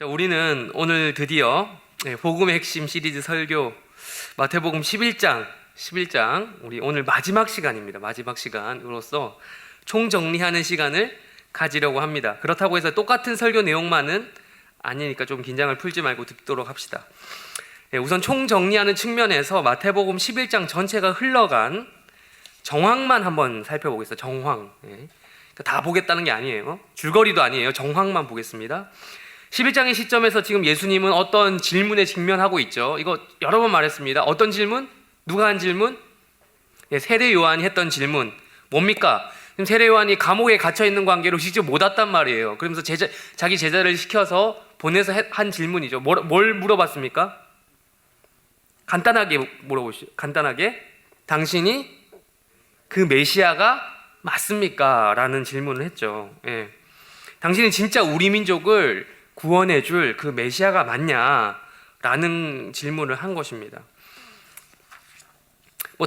우리는 오늘 드디어 복음의 핵심 시리즈 설교 마태복음 11장 우리 오늘 마지막 시간입니다. 마지막 시간으로서 총정리하는 시간을 가지려고 합니다. 그렇다고 해서 똑같은 설교 내용만은 아니니까 좀 긴장을 풀지 말고 듣도록 합시다. 우선 총정리하는 측면에서 마태복음 11장 전체가 흘러간 정황만 한번 살펴보겠습니다. 정황. 다 보겠다는 게 아니에요. 줄거리도 아니에요. 정황만 보겠습니다. 11장의 시점에서 지금 예수님은 어떤 질문에 직면하고 있죠. 이거 여러 번 말했습니다. 어떤 질문? 누가 한 질문? 세례 요한이 했던 질문. 뭡니까? 지금 세례 요한이 감옥에 갇혀 있는 관계로 직접 못 왔단 말이에요. 그러면서 자기 제자를 시켜서 보내서 한 질문이죠. 뭘 물어봤습니까? 간단하게 물어보시죠. 간단하게 당신이 그 메시아가 맞습니까? 라는 질문을 했죠. 당신이 진짜 우리 민족을 구원해줄 그 메시아가 맞냐? 라는 질문을 한 것입니다.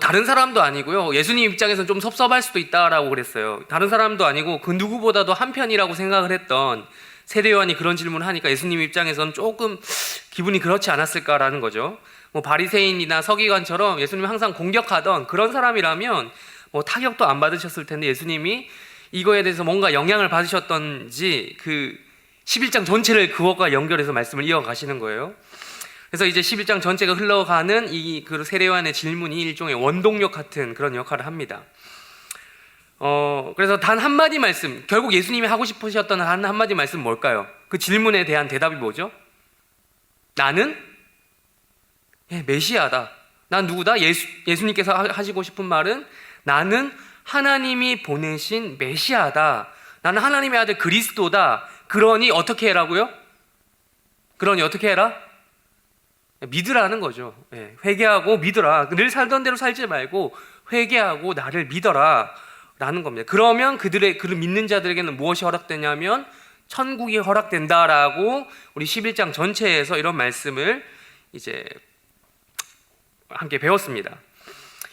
다른 사람도 아니고요. 예수님 입장에서는 좀 섭섭할 수도 있다라고 그랬어요. 다른 사람도 아니고 그 누구보다도 한편이라고 생각을 했던 세례 요한이 그런 질문을 하니까 예수님 입장에서는 조금 기분이 그렇지 않았을까라는 거죠. 바리새인이나 서기관처럼 예수님이 항상 공격하던 그런 사람이라면 타격도 안 받으셨을 텐데 예수님이 이거에 대해서 뭔가 영향을 받으셨던지 그 11장 전체를 그것과 연결해서 말씀을 이어가시는 거예요. 그래서 이제 11장 전체가 흘러가는 이 그 세례 요한의 질문이 일종의 원동력 같은 그런 역할을 합니다. 그래서 단 한마디 말씀, 결국 예수님이 하고 싶으셨던 단 한마디 말씀 뭘까요? 그 질문에 대한 대답이 뭐죠? 나는 메시아다. 난 누구다? 예수님께서 하시고 싶은 말은 나는 하나님이 보내신 메시아다. 나는 하나님의 아들 그리스도다. 그러니 어떻게 해라고요? 그러니 어떻게 해라? 믿으라는 거죠. 회개하고 믿으라. 늘 살던 대로 살지 말고 회개하고 나를 믿어라 라는 겁니다. 그러면 그 믿는 자들에게는 무엇이 허락되냐면 천국이 허락된다라고 우리 11장 전체에서 이런 말씀을 이제 함께 배웠습니다.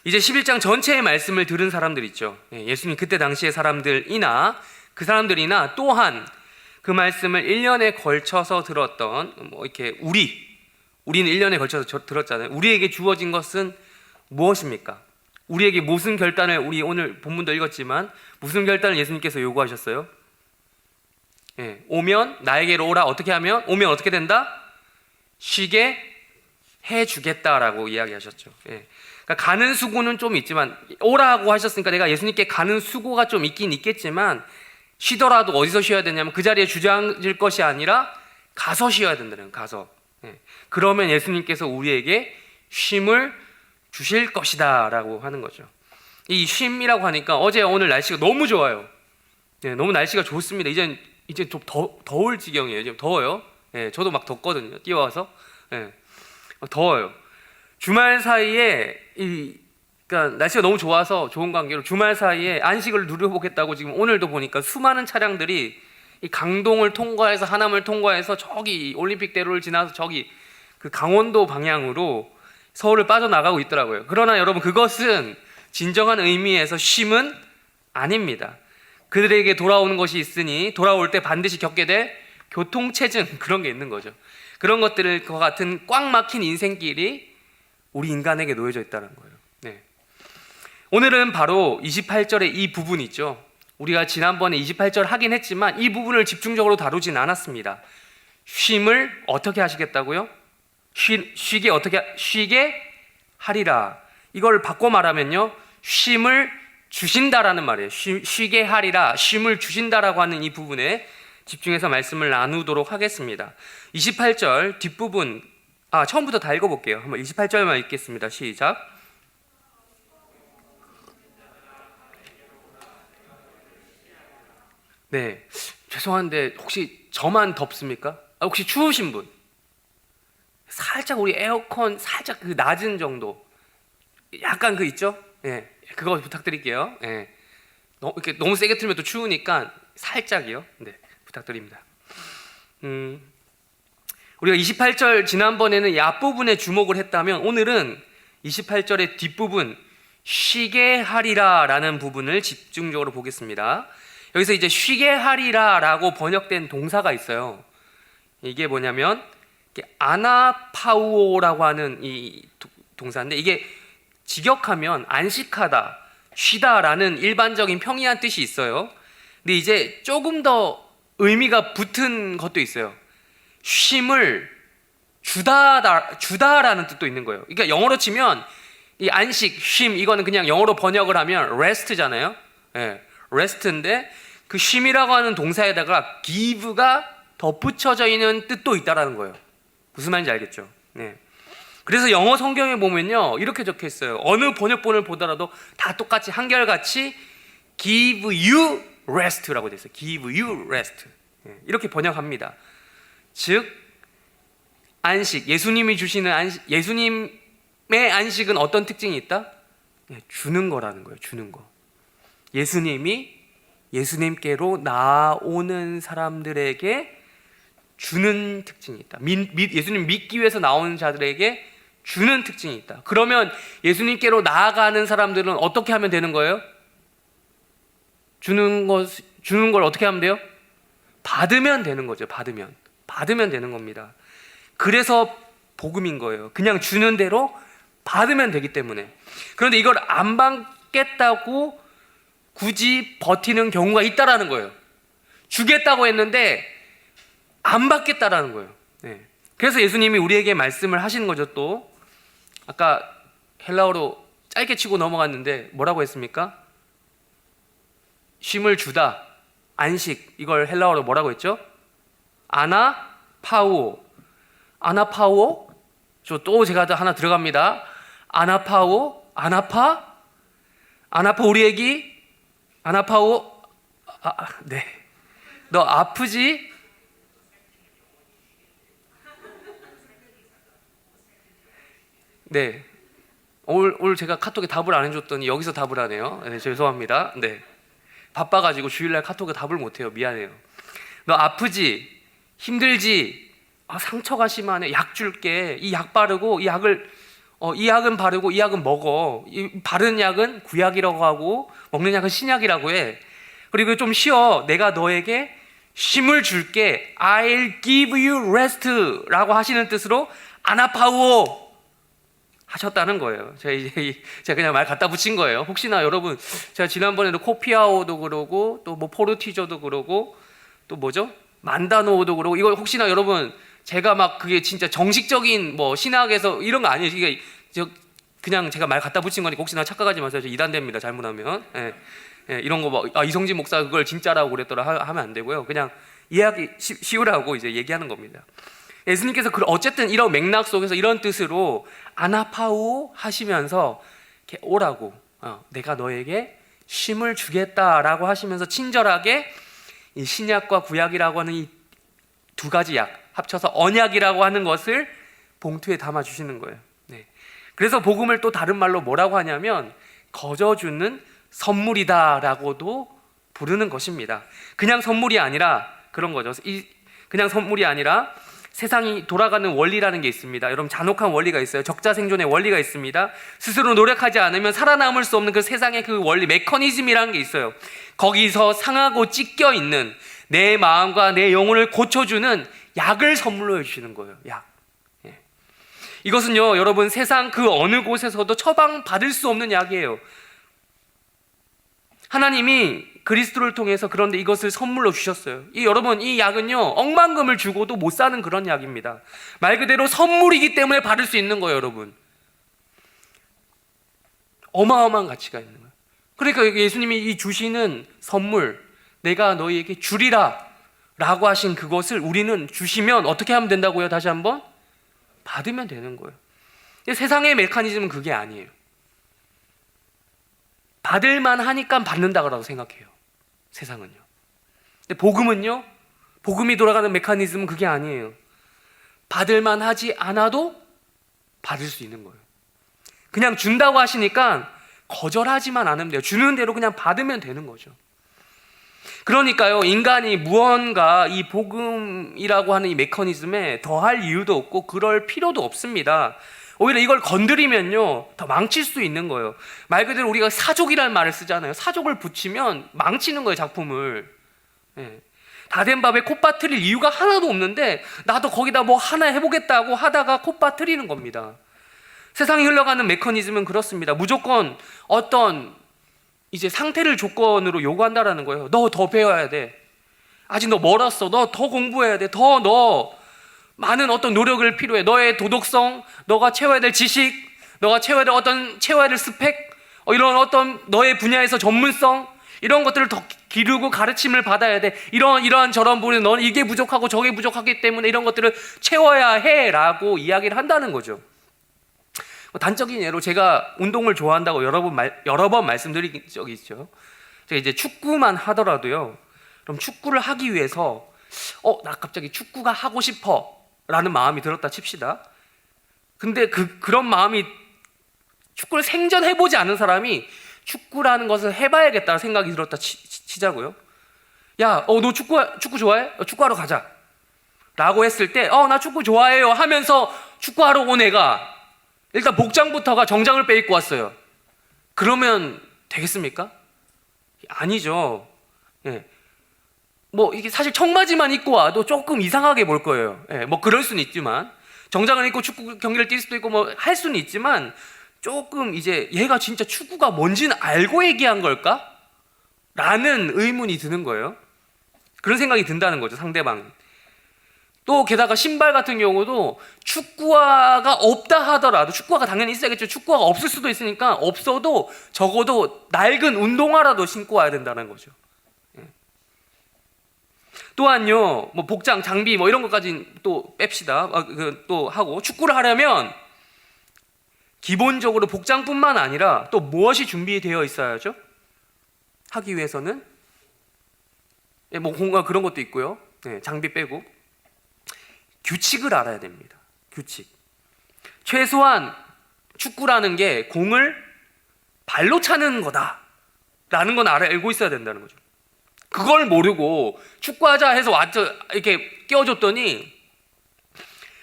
이제 11장 전체의 말씀을 들은 사람들 있죠. 예수님 그때 당시의 사람들이나 그 사람들이나 또한 그 말씀을 1년에 걸쳐서 들었던 이렇게 우리는 1년에 걸쳐서 들었잖아요. 우리에게 주어진 것은 무엇입니까? 우리에게 무슨 결단을 우리 오늘 본문도 읽었지만 무슨 결단을 예수님께서 요구하셨어요? 오면 나에게로 오라. 어떻게 하면? 오면 어떻게 된다? 쉬게 해주겠다라고 이야기하셨죠. 그러니까 가는 수고는 좀 있지만 오라고 하셨으니까 내가 예수님께 가는 수고가 좀 있긴 있겠지만 쉬더라도 어디서 쉬어야 되냐면 그 자리에 주저앉을 것이 아니라 가서 쉬어야 된다는 거예요. 가서. 그러면 예수님께서 우리에게 쉼을 주실 것이다 라고 하는 거죠. 이 쉼이라고 하니까 어제 오늘 날씨가 너무 좋아요. 너무 날씨가 좋습니다. 이제 좀 더울 지경이에요. 지금 더워요. 저도 막 덥거든요. 뛰어와서. 더워요. 주말 사이에 그러니까 날씨가 너무 좋아서 좋은 관계로 주말 사이에 안식을 누려보겠다고 지금 오늘도 보니까 수많은 차량들이 이 강동을 통과해서 하남을 통과해서 저기 올림픽대로를 지나서 저기 그 강원도 방향으로 서울을 빠져나가고 있더라고요. 그러나 여러분 그것은 진정한 의미에서 쉼은 아닙니다. 그들에게 돌아오는 것이 있으니 돌아올 때 반드시 겪게 될 교통체증 그런 게 있는 거죠. 그런 것들과 같은 꽉 막힌 인생길이 우리 인간에게 놓여져 있다는 거예요. 오늘은 바로 28절의 이 부분 있죠. 우리가 지난번에 28절 하긴 했지만 이 부분을 집중적으로 다루진 않았습니다. 쉼을 어떻게 하시겠다고요? 쉬게 하리라. 이걸 바꿔 말하면요, 쉼을 주신다라는 말이에요. 쉬게 하리라, 쉼을 주신다라고 하는 이 부분에 집중해서 말씀을 나누도록 하겠습니다. 28절 뒷부분, 처음부터 다 읽어볼게요. 한번 28절만 읽겠습니다. 시작. 죄송한데 혹시 저만 덥습니까? 혹시 추우신 분? 살짝 우리 에어컨 살짝 그 낮은 정도, 약간 그 있죠? 그거 부탁드릴게요. 이렇게 너무 세게 틀면 또 추우니까 살짝이요. 부탁드립니다. 우리가 28절 지난번에는 이 앞부분에 주목을 했다면 오늘은 28절의 뒷부분 쉬게 하리라 라는 부분을 집중적으로 보겠습니다. 여기서 이제 쉬게 하리라 라고 번역된 동사가 있어요. 이게 뭐냐면 아나파우오라고 하는 이 동사인데, 이게 직역하면 안식하다, 쉬다라는 일반적인 평이한 뜻이 있어요. 근데 이제 조금 더 의미가 붙은 것도 있어요. 쉼을 주다라는 뜻도 있는 거예요. 그러니까 영어로 치면 이 안식, 쉼, 이거는 그냥 영어로 번역을 하면 rest잖아요. rest인데 그 쉼이라고 하는 동사에다가 give가 덧붙여져 있는 뜻도 있다라는 거예요. 무슨 말인지 알겠죠? 네. 그래서 영어 성경에 보면요, 이렇게 적혀 있어요. 어느 번역본을 보더라도 다 똑같이 한결같이 give you rest라고 되어 있어요. give you rest. 이렇게 번역합니다. 즉 안식, 예수님이 주시는 안식, 예수님의 안식은 어떤 특징이 있다? 주는 거라는 거예요. 주는 거. 예수님이 예수님께로 나오는 사람들에게 주는 특징이 있다. 예수님 믿기 위해서 나오는 자들에게 주는 특징이 있다. 그러면 예수님께로 나아가는 사람들은 어떻게 하면 되는 거예요? 주는 걸 어떻게 하면 돼요? 받으면 되는 거죠. 받으면 되는 겁니다. 그래서 복음인 거예요. 그냥 주는 대로 받으면 되기 때문에. 그런데 이걸 안 받겠다고 굳이 버티는 경우가 있다라는 거예요. 주겠다고 했는데 안 받겠다라는 거예요. 네. 그래서 예수님이 우리에게 말씀을 하시는 거죠. 또 아까 헬라어로 짧게 치고 넘어갔는데 뭐라고 했습니까? 쉼을 주다, 안식, 이걸 헬라어로 뭐라고 했죠? 아나파우오. 또 제가 하나 들어갑니다. 아나파우오, 아나파 우리 애기 아나파우오. 네. 너 아프지? 네. 오늘 제가 카톡에 답을 안 해줬더니 여기서 답을 하네요. 네, 죄송합니다. 네. 바빠가지고 주일날 카톡에 답을 못해요. 미안해요. 너 아프지? 힘들지? 상처가 심하네. 약 줄게. 이 약 바르고 이 약은 바르고 이 약은 먹어. 이 바르는 약은 구약이라고 하고 먹는 약은 신약이라고 해. 그리고 좀 쉬어. 내가 너에게 쉼을 줄게. I'll give you rest라고 하시는 뜻으로 아나파우오 하셨다는 거예요. 제가 그냥 말 갖다 붙인 거예요. 혹시나 여러분, 제가 지난번에도 코피아오도 그러고 또 뭐 포르티저도 그러고 또 뭐죠? 만다노도 그러고, 이거 혹시나 여러분 제가 막 그게 진짜 정식적인 뭐 신학에서 이런 거 아니에요. 이게 그냥 제가 말 갖다 붙인 거니까 혹시나 착각하지 마세요. 저 이단됩니다. 잘못하면. 이런 거 막 이성진 목사 그걸 진짜라고 그랬더라 하면 안 되고요. 그냥 이해하기 쉬우라고 이제 얘기하는 겁니다. 예수님께서 어쨌든 이런 맥락 속에서 이런 뜻으로 아나파우 하시면서 이렇게 오라고, 내가 너에게 쉼을 주겠다라고 하시면서 친절하게 이 신약과 구약이라고 하는 이 두 가지 약 합쳐서 언약이라고 하는 것을 봉투에 담아 주시는 거예요. 네. 그래서 복음을 또 다른 말로 뭐라고 하냐면 거저주는 선물이다라고도 부르는 것입니다. 그냥 선물이 아니라 그런 거죠. 그냥 선물이 아니라 세상이 돌아가는 원리라는 게 있습니다. 여러분, 잔혹한 원리가 있어요. 적자 생존의 원리가 있습니다. 스스로 노력하지 않으면 살아남을 수 없는 그 세상의 그 원리, 메커니즘이라는 게 있어요. 거기서 상하고 찢겨 있는 내 마음과 내 영혼을 고쳐주는 약을 선물로 해주시는 거예요. 약. 이것은요, 여러분, 세상 그 어느 곳에서도 처방받을 수 없는 약이에요. 하나님이 그리스도를 통해서 그런데 이것을 선물로 주셨어요. 여러분, 이 약은요, 억만금을 주고도 못 사는 그런 약입니다. 말 그대로 선물이기 때문에 받을 수 있는 거예요. 여러분, 어마어마한 가치가 있는 거예요. 그러니까 예수님이 이 주시는 선물, 내가 너희에게 주리라 라고 하신 그것을 우리는 주시면 어떻게 하면 된다고요? 다시 한번 받으면 되는 거예요. 세상의 메커니즘은 그게 아니에요. 받을만 하니까 받는다고 생각해요. 세상은요. 근데 복음은요, 복음이 돌아가는 메커니즘은 그게 아니에요. 받을만 하지 않아도 받을 수 있는 거예요. 그냥 준다고 하시니까 거절하지만 않으면 돼요. 주는 대로 그냥 받으면 되는 거죠. 그러니까요, 인간이 무언가 이 복음이라고 하는 이 메커니즘에 더할 이유도 없고 그럴 필요도 없습니다. 오히려 이걸 건드리면요, 더 망칠 수 있는 거예요. 말 그대로 우리가 사족이라는 말을 쓰잖아요. 사족을 붙이면 망치는 거예요, 작품을. 다 된 밥에 콧바트릴 이유가 하나도 없는데 나도 거기다 뭐 하나 해보겠다고 하다가 콧바트리는 겁니다. 세상이 흘러가는 메커니즘은 그렇습니다. 무조건 어떤 이제 상태를 조건으로 요구한다라는 거예요. 너 더 배워야 돼. 아직 너 멀었어. 너 더 공부해야 돼. 너 많은 어떤 노력을 필요해. 너의 도덕성, 너가 채워야 될 지식, 너가 채워야 될 스펙, 이런 어떤 너의 분야에서 전문성, 이런 것들을 더 기르고 가르침을 받아야 돼. 이러한 저런 부분에 너는 이게 부족하고 저게 부족하기 때문에 이런 것들을 채워야 해라고 이야기를 한다는 거죠. 단적인 예로 제가 운동을 좋아한다고 여러 번 말씀드린 적이 있죠. 제가 이제 축구만 하더라도요. 그럼 축구를 하기 위해서 나 갑자기 축구가 하고 싶어라는 마음이 들었다 칩시다. 근데 그런 마음이 축구를 생전해보지 않은 사람이 축구라는 것을 해봐야겠다는 생각이 들었다 치자고요. 야, 너 축구 좋아해? 축구하러 가자. 라고 했을 때, 나 축구 좋아해요 하면서 축구하러 온 애가 일단 복장부터가 정장을 빼입고 왔어요. 그러면 되겠습니까? 아니죠. 예. 뭐 이게 사실 청바지만 입고 와도 조금 이상하게 볼 거예요. 예. 뭐 그럴 수는 있지만 정장을 입고 축구 경기를 뛸 수도 있고 뭐 할 수는 있지만 조금 이제 얘가 진짜 축구가 뭔지는 알고 얘기한 걸까? 라는 의문이 드는 거예요. 그런 생각이 든다는 거죠, 상대방이. 또 게다가 신발 같은 경우도 축구화가 없다 하더라도, 축구화가 당연히 있어야겠죠. 축구화가 없을 수도 있으니까 없어도 적어도 낡은 운동화라도 신고 와야 된다는 거죠. 또한요, 뭐 복장, 장비 뭐 이런 것까지 또 뺍시다. 또 하고 축구를 하려면 기본적으로 복장뿐만 아니라 또 무엇이 준비되어 있어야죠? 하기 위해서는 뭐 공간 그런 것도 있고요. 장비 빼고 규칙을 알아야 됩니다. 규칙. 최소한 축구라는 게 공을 발로 차는 거다라는 건 알고 있어야 된다는 거죠. 그걸 모르고 축구하자 해서 이렇게 끼워줬더니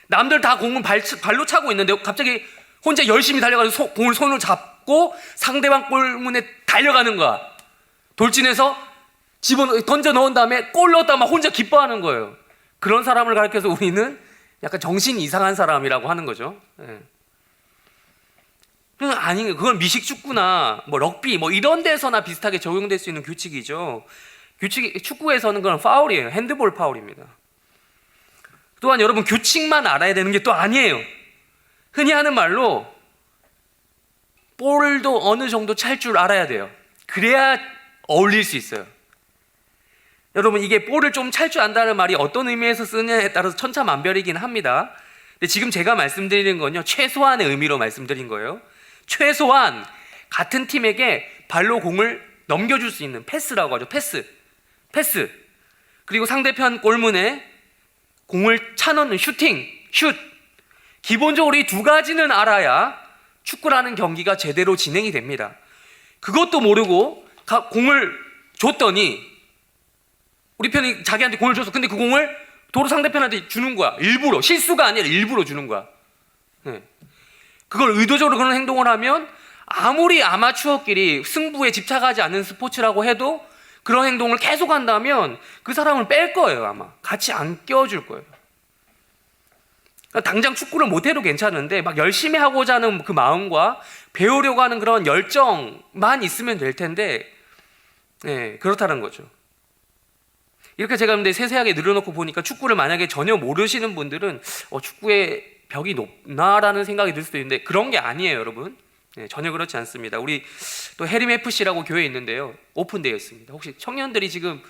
남들 다 공은 발로 차고 있는데 갑자기 혼자 열심히 달려가지고 공을 손으로 잡고 상대방 골문에 달려가는 거야. 돌진해서 던져 넣은 다음에 골 넣었다 막 혼자 기뻐하는 거예요. 그런 사람을 가르쳐서 우리는 약간 정신이 이상한 사람이라고 하는 거죠. 그건 미식 축구나 뭐 럭비 뭐 이런 데서나 비슷하게 적용될 수 있는 규칙이죠. 축구에서는 그건 파울이에요. 핸드볼 파울입니다. 또한 여러분 규칙만 알아야 되는 게 또 아니에요. 흔히 하는 말로 볼도 어느 정도 찰 줄 알아야 돼요. 그래야 어울릴 수 있어요. 여러분 이게 볼을 좀 찰 줄 안다는 말이 어떤 의미에서 쓰느냐에 따라서 천차만별이긴 합니다. 근데 지금 제가 말씀드리는 건요, 최소한의 의미로 말씀드린 거예요. 최소한 같은 팀에게 발로 공을 넘겨줄 수 있는 패스라고 하죠. 패스. 그리고 상대편 골문에 공을 차넣는 슛. 기본적으로 이 두 가지는 알아야 축구라는 경기가 제대로 진행이 됩니다. 그것도 모르고 공을 줬더니 우리 편이 자기한테 공을 줬어. 근데 그 공을 도로 상대편한테 주는 거야. 일부러. 실수가 아니라 일부러 주는 거야. 그걸 의도적으로 그런 행동을 하면 아무리 아마추어끼리 승부에 집착하지 않는 스포츠라고 해도 그런 행동을 계속 한다면 그 사람을 뺄 거예요. 아마 같이 안 껴줄 거예요. 그러니까 당장 축구를 못해도 괜찮은데 막 열심히 하고자 하는 그 마음과 배우려고 하는 그런 열정만 있으면 될 텐데 그렇다는 거죠. 이렇게 제가 근데 세세하게 늘어놓고 보니까 축구를 만약에 전혀 모르시는 분들은 축구의 벽이 높나라는 생각이 들 수도 있는데 그런 게 아니에요, 여러분. 전혀 그렇지 않습니다. 우리 또 해림 FC라고 교회 있는데요, 오픈되어 있습니다. 혹시 청년들이 지금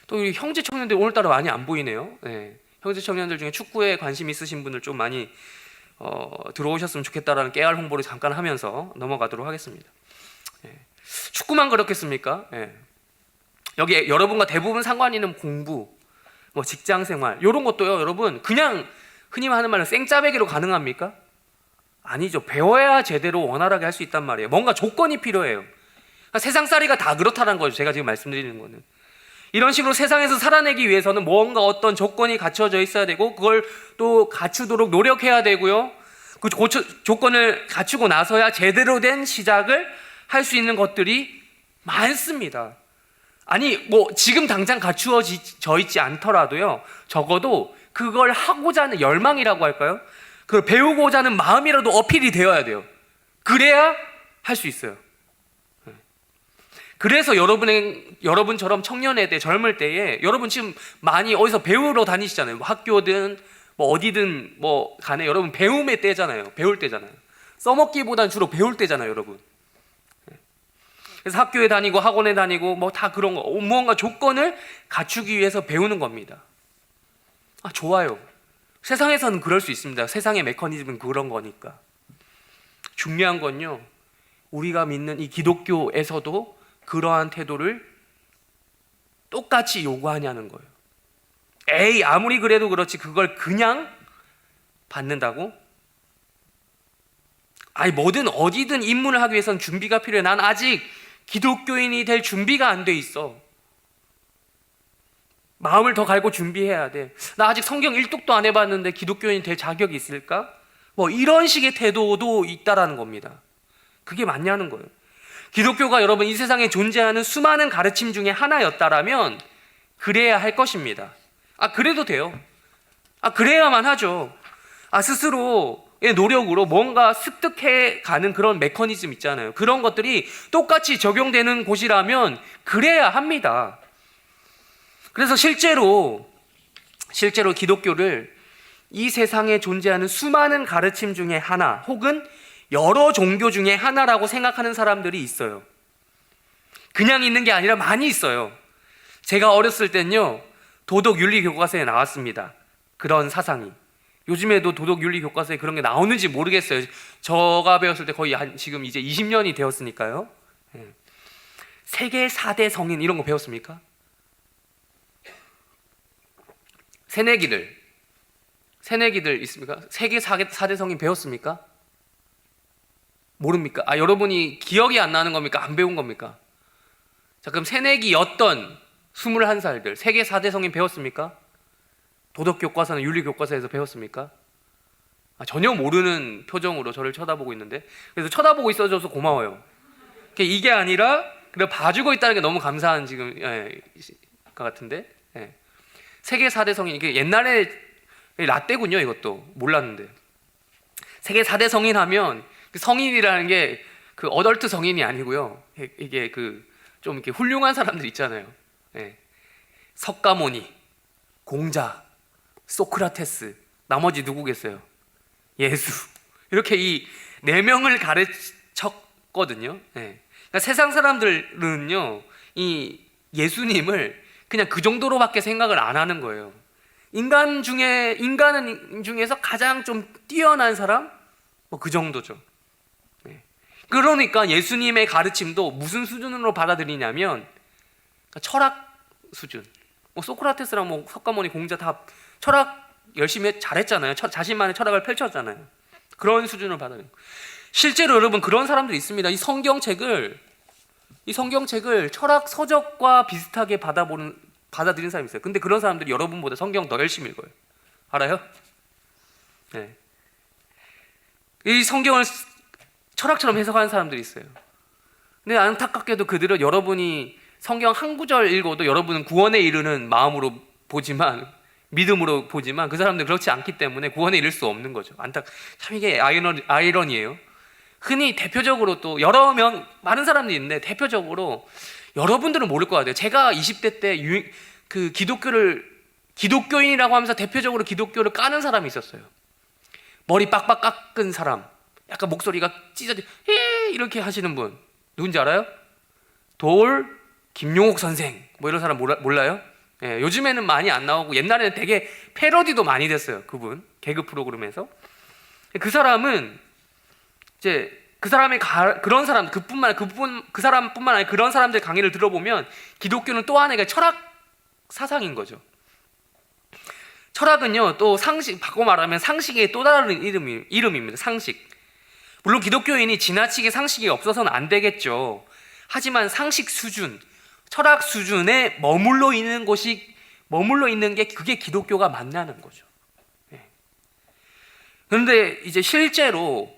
또 우리 형제 청년들 오늘따라 많이 안 보이네요. 형제 청년들 중에 축구에 관심 있으신 분들 좀 많이 들어오셨으면 좋겠다라는 깨알 홍보를 잠깐 하면서 넘어가도록 하겠습니다. 축구만 그렇겠습니까? 여기 여러분과 대부분 상관 있는 공부, 뭐 직장생활 이런 것도요, 여러분 그냥 흔히 하는 말로 생짜배기로 가능합니까? 아니죠. 배워야 제대로 원활하게 할 수 있단 말이에요. 뭔가 조건이 필요해요. 그러니까 세상살이가 다 그렇다는 거죠. 제가 지금 말씀드리는 거는. 이런 식으로 세상에서 살아내기 위해서는 뭔가 어떤 조건이 갖춰져 있어야 되고 그걸 또 갖추도록 노력해야 되고요. 그 조건을 갖추고 나서야 제대로 된 시작을 할 수 있는 것들이 많습니다. 아니 뭐 지금 당장 갖추어져 있지 않더라도요, 적어도 그걸 하고자 하는 열망이라고 할까요? 그걸 배우고자 하는 마음이라도 어필이 되어야 돼요. 그래야 할 수 있어요. 그래서 여러분처럼 청년에 때, 젊을 때에, 여러분 지금 많이 어디서 배우러 다니시잖아요. 뭐 학교든 뭐 어디든 뭐 간에 여러분 배움의 때잖아요. 배울 때잖아요. 써먹기보다는 주로 배울 때잖아요, 여러분. 그래서 학교에 다니고 학원에 다니고 뭐 다 그런 거, 무언가 조건을 갖추기 위해서 배우는 겁니다. 아, 좋아요. 세상에서는 그럴 수 있습니다. 세상의 메커니즘은 그런 거니까. 중요한 건요, 우리가 믿는 이 기독교에서도 그러한 태도를 똑같이 요구하냐는 거예요. 에이, 아무리 그래도 그렇지 그걸 그냥 받는다고? 아니, 뭐든 어디든 입문을 하기 위해서는 준비가 필요해. 난 아직 기독교인이 될 준비가 안 돼 있어. 마음을 더 갈고 준비해야 돼. 나 아직 성경 일독도 안 해봤는데 기독교인이 될 자격이 있을까? 뭐 이런 식의 태도도 있다라는 겁니다. 그게 맞냐는 거예요. 기독교가 여러분 이 세상에 존재하는 수많은 가르침 중에 하나였다라면 그래야 할 것입니다. 아, 그래도 돼요. 아, 그래야만 하죠. 아, 스스로의 노력으로 뭔가 습득해 가는 그런 메커니즘 있잖아요. 그런 것들이 똑같이 적용되는 곳이라면 그래야 합니다. 그래서 실제로 기독교를 이 세상에 존재하는 수많은 가르침 중에 하나, 혹은 여러 종교 중에 하나라고 생각하는 사람들이 있어요. 그냥 있는 게 아니라 많이 있어요. 제가 어렸을 땐요, 도덕윤리 교과서에 나왔습니다. 그런 사상이. 요즘에도 도덕윤리 교과서에 그런 게 나오는지 모르겠어요. 제가 배웠을 때 거의 지금 이제 20년이 되었으니까요. 세계 4대 성인 이런 거 배웠습니까? 새내기들 있습니까? 세계 4대 성인 배웠습니까? 모릅니까? 아, 여러분이 기억이 안 나는 겁니까? 안 배운 겁니까? 자, 그럼 새내기였던 21살들 세계 4대 성인 배웠습니까? 도덕교과서나 윤리교과서에서 배웠습니까? 아, 전혀 모르는 표정으로 저를 쳐다보고 있는데, 그래서 쳐다보고 있어줘서 고마워요. 이게 아니라 그래 봐주고 있다는 게 너무 감사한 지금 것 같은데, 세계 4대 성인, 이게 옛날에 라떼군요. 이것도 몰랐는데, 세계 4대 성인 하면 그 성인이라는 게 그 어덜트 성인이 아니고요, 이게 그 좀 이렇게 훌륭한 사람들 있잖아요. 석가모니, 공자, 소크라테스, 나머지 누구겠어요? 예수. 이렇게 이 4명을 가르쳤거든요. 그러니까 세상 사람들은요, 이 예수님을 그냥 그 정도로밖에 생각을 안 하는 거예요. 인간 중에서 가장 좀 뛰어난 사람? 뭐 그 정도죠. 그러니까 예수님의 가르침도 무슨 수준으로 받아들이냐면 철학 수준. 뭐 소크라테스랑 뭐 석가모니, 공자 다 철학 열심히 잘했잖아요. 자신만의 철학을 펼쳤잖아요. 그런 수준으로 받아들여요. 실제로 여러분 그런 사람들이 있습니다. 이 성경책을 철학 서적과 비슷하게 받아들이는 사람이 있어요. 근데 그런 사람들이 여러분보다 성경 더 열심히 읽어요. 알아요? 이 성경을 철학처럼 해석하는 사람들이 있어요. 근데 안타깝게도 그들은 여러분이 성경 한 구절 읽어도 여러분은 구원에 이르는 마음으로 보지만, 믿음으로 보지만 그 사람들은 그렇지 않기 때문에 구원에 이를 수 없는 거죠. 참 이게 아이러니예요. 흔히 대표적으로 또 많은 사람들이 있는데, 대표적으로 여러분들은 모를 것 같아요. 제가 20대 때 그 기독교인이라고 하면서 대표적으로 기독교를 까는 사람이 있었어요. 머리 빡빡 깎은 사람, 약간 목소리가 찢어져 이렇게 하시는 분 누군지 알아요? 김용옥 선생, 뭐 이런 사람 몰라요? 요즘에는 많이 안 나오고 옛날에는 되게 패러디도 많이 됐어요. 그분 개그 프로그램에서. 그 사람은 이제 그 사람뿐만 아니라 그런 사람들 강의를 들어보면 기독교는 또 하나의 철학 사상인 거죠. 철학은요, 또 바꿔 말하면 상식의 또 다른 이름입니다. 상식. 물론 기독교인이 지나치게 상식이 없어서는 안 되겠죠. 하지만 상식 수준, 철학 수준에 머물러 있는 게 그게 기독교가 맞냐는 거죠. 그런데 이제 실제로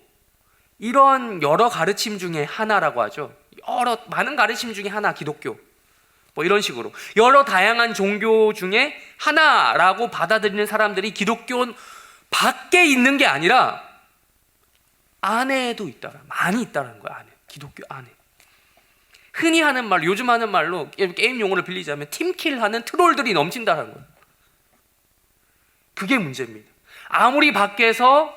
이런 여러 가르침 중에 하나라고 하죠. 많은 가르침 중에 하나, 기독교. 뭐 이런 식으로 여러 다양한 종교 중에 하나라고 받아들이는 사람들이 기독교 밖에 있는 게 아니라 안에도 있다, 많이 있다는 거야. 안에, 기독교 안에. 흔히 하는 말로, 요즘 하는 말로 게임 용어를 빌리자면 팀킬하는 트롤들이 넘친다는 거예요. 그게 문제입니다. 아무리 밖에서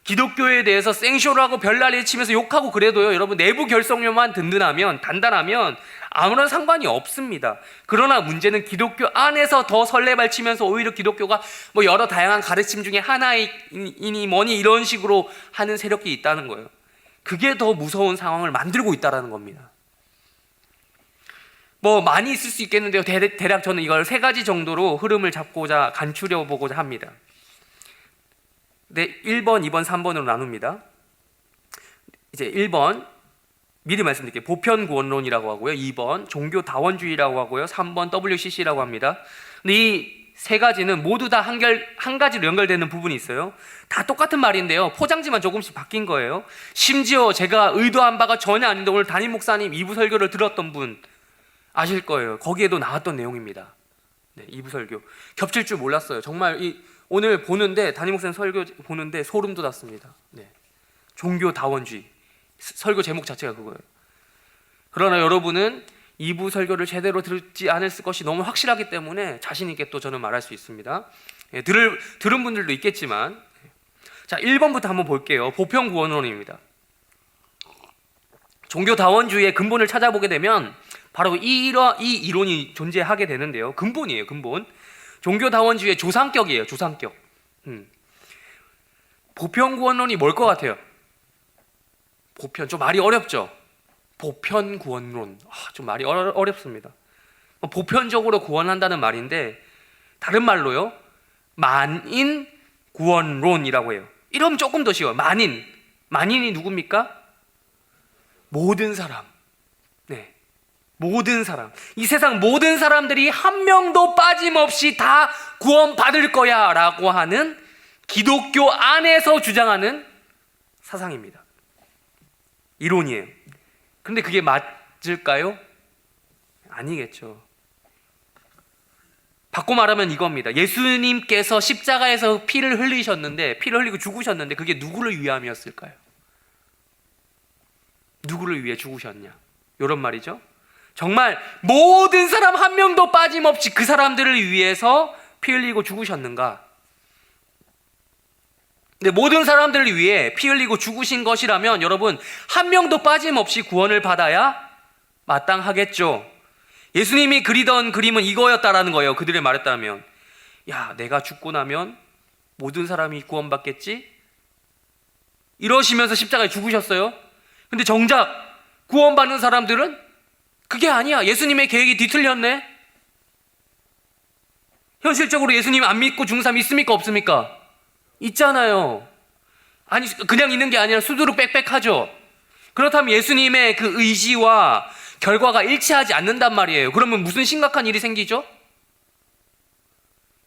기독교에 대해서 생쇼를 하고 별난리 치면서 욕하고 그래도요, 여러분 내부 결속력만 든든하면, 단단하면 아무런 상관이 없습니다. 그러나 문제는 기독교 안에서 더 설레발치면서 오히려 기독교가 뭐 여러 다양한 가르침 중에 하나이니 뭐니 이런 식으로 하는 세력이 있다는 거예요. 그게 더 무서운 상황을 만들고 있다는 겁니다. 뭐 많이 있을 수 있겠는데요, 대략 저는 이걸 3가지 정도로 흐름을 잡고자 간추려 보고자 합니다. 네, 1번, 2번, 3번으로 나눕니다. 이제 1번 미리 말씀드릴게요. 보편구원론이라고 하고요. 2번 종교 다원주의라고 하고요. 3번 WCC라고 합니다. 근데 이 3가지는 모두 다 한 가지로 연결되는 부분이 있어요. 다 똑같은 말인데요, 포장지만 조금씩 바뀐 거예요. 심지어 제가 의도한 바가 전혀 아닌데 오늘 담임 목사님 2부 설교를 들었던 분 아실 거예요. 거기에도 나왔던 내용입니다. 네, 2부 설교 겹칠 줄 몰랐어요. 정말 오늘 보는데, 담임 목사님 설교 보는데 소름 돋았습니다. 네. 종교 다원주의, 설교 제목 자체가 그거예요. 그러나 여러분은 2부 설교를 제대로 듣지 않았을 것이 너무 확실하기 때문에 자신 있게 또 저는 말할 수 있습니다. 예, 들은 분들도 있겠지만. 자, 1번부터 한번 볼게요. 보편구원론입니다. 종교 다원주의의 근본을 찾아보게 되면 바로 이 이론이 존재하게 되는데요. 근본이에요, 근본. 종교 다원주의의 조상격이에요, 조상격. 보편구원론이 뭘 것 같아요? 좀 말이 어렵죠? 보편구원론. 좀 말이 어렵습니다. 보편적으로 구원한다는 말인데, 다른 말로요, 만인구원론이라고 해요. 이러면 조금 더 쉬워요. 만인이 누굽니까? 모든 사람. 네, 모든 사람. 이 세상 모든 사람들이 한 명도 빠짐없이 다 구원받을 거야 라고 하는 기독교 안에서 주장하는 사상입니다. 이론이에요. 근데 그게 맞을까요? 아니겠죠. 바꿔 말하면 이겁니다. 예수님께서 십자가에서 피를 흘리고 죽으셨는데 그게 누구를 위함이었을까요? 누구를 위해 죽으셨냐? 이런 말이죠. 정말 모든 사람 한 명도 빠짐없이 그 사람들을 위해서 피 흘리고 죽으셨는가? 근데 모든 사람들을 위해 피 흘리고 죽으신 것이라면 여러분 한 명도 빠짐없이 구원을 받아야 마땅하겠죠. 예수님이 그리던 그림은 이거였다라는 거예요. 그들이 말했다면, 야, 내가 죽고 나면 모든 사람이 구원받겠지? 이러시면서 십자가에 죽으셨어요. 근데 정작 구원받는 사람들은 그게 아니야. 예수님의 계획이 뒤틀렸네. 현실적으로 예수님 안 믿고 죽는 사람 있습니까? 없습니까? 있잖아요. 아니, 그냥 있는 게 아니라 수두룩 빽빽하죠. 그렇다면 예수님의 그 의지와 결과가 일치하지 않는단 말이에요. 그러면 무슨 심각한 일이 생기죠?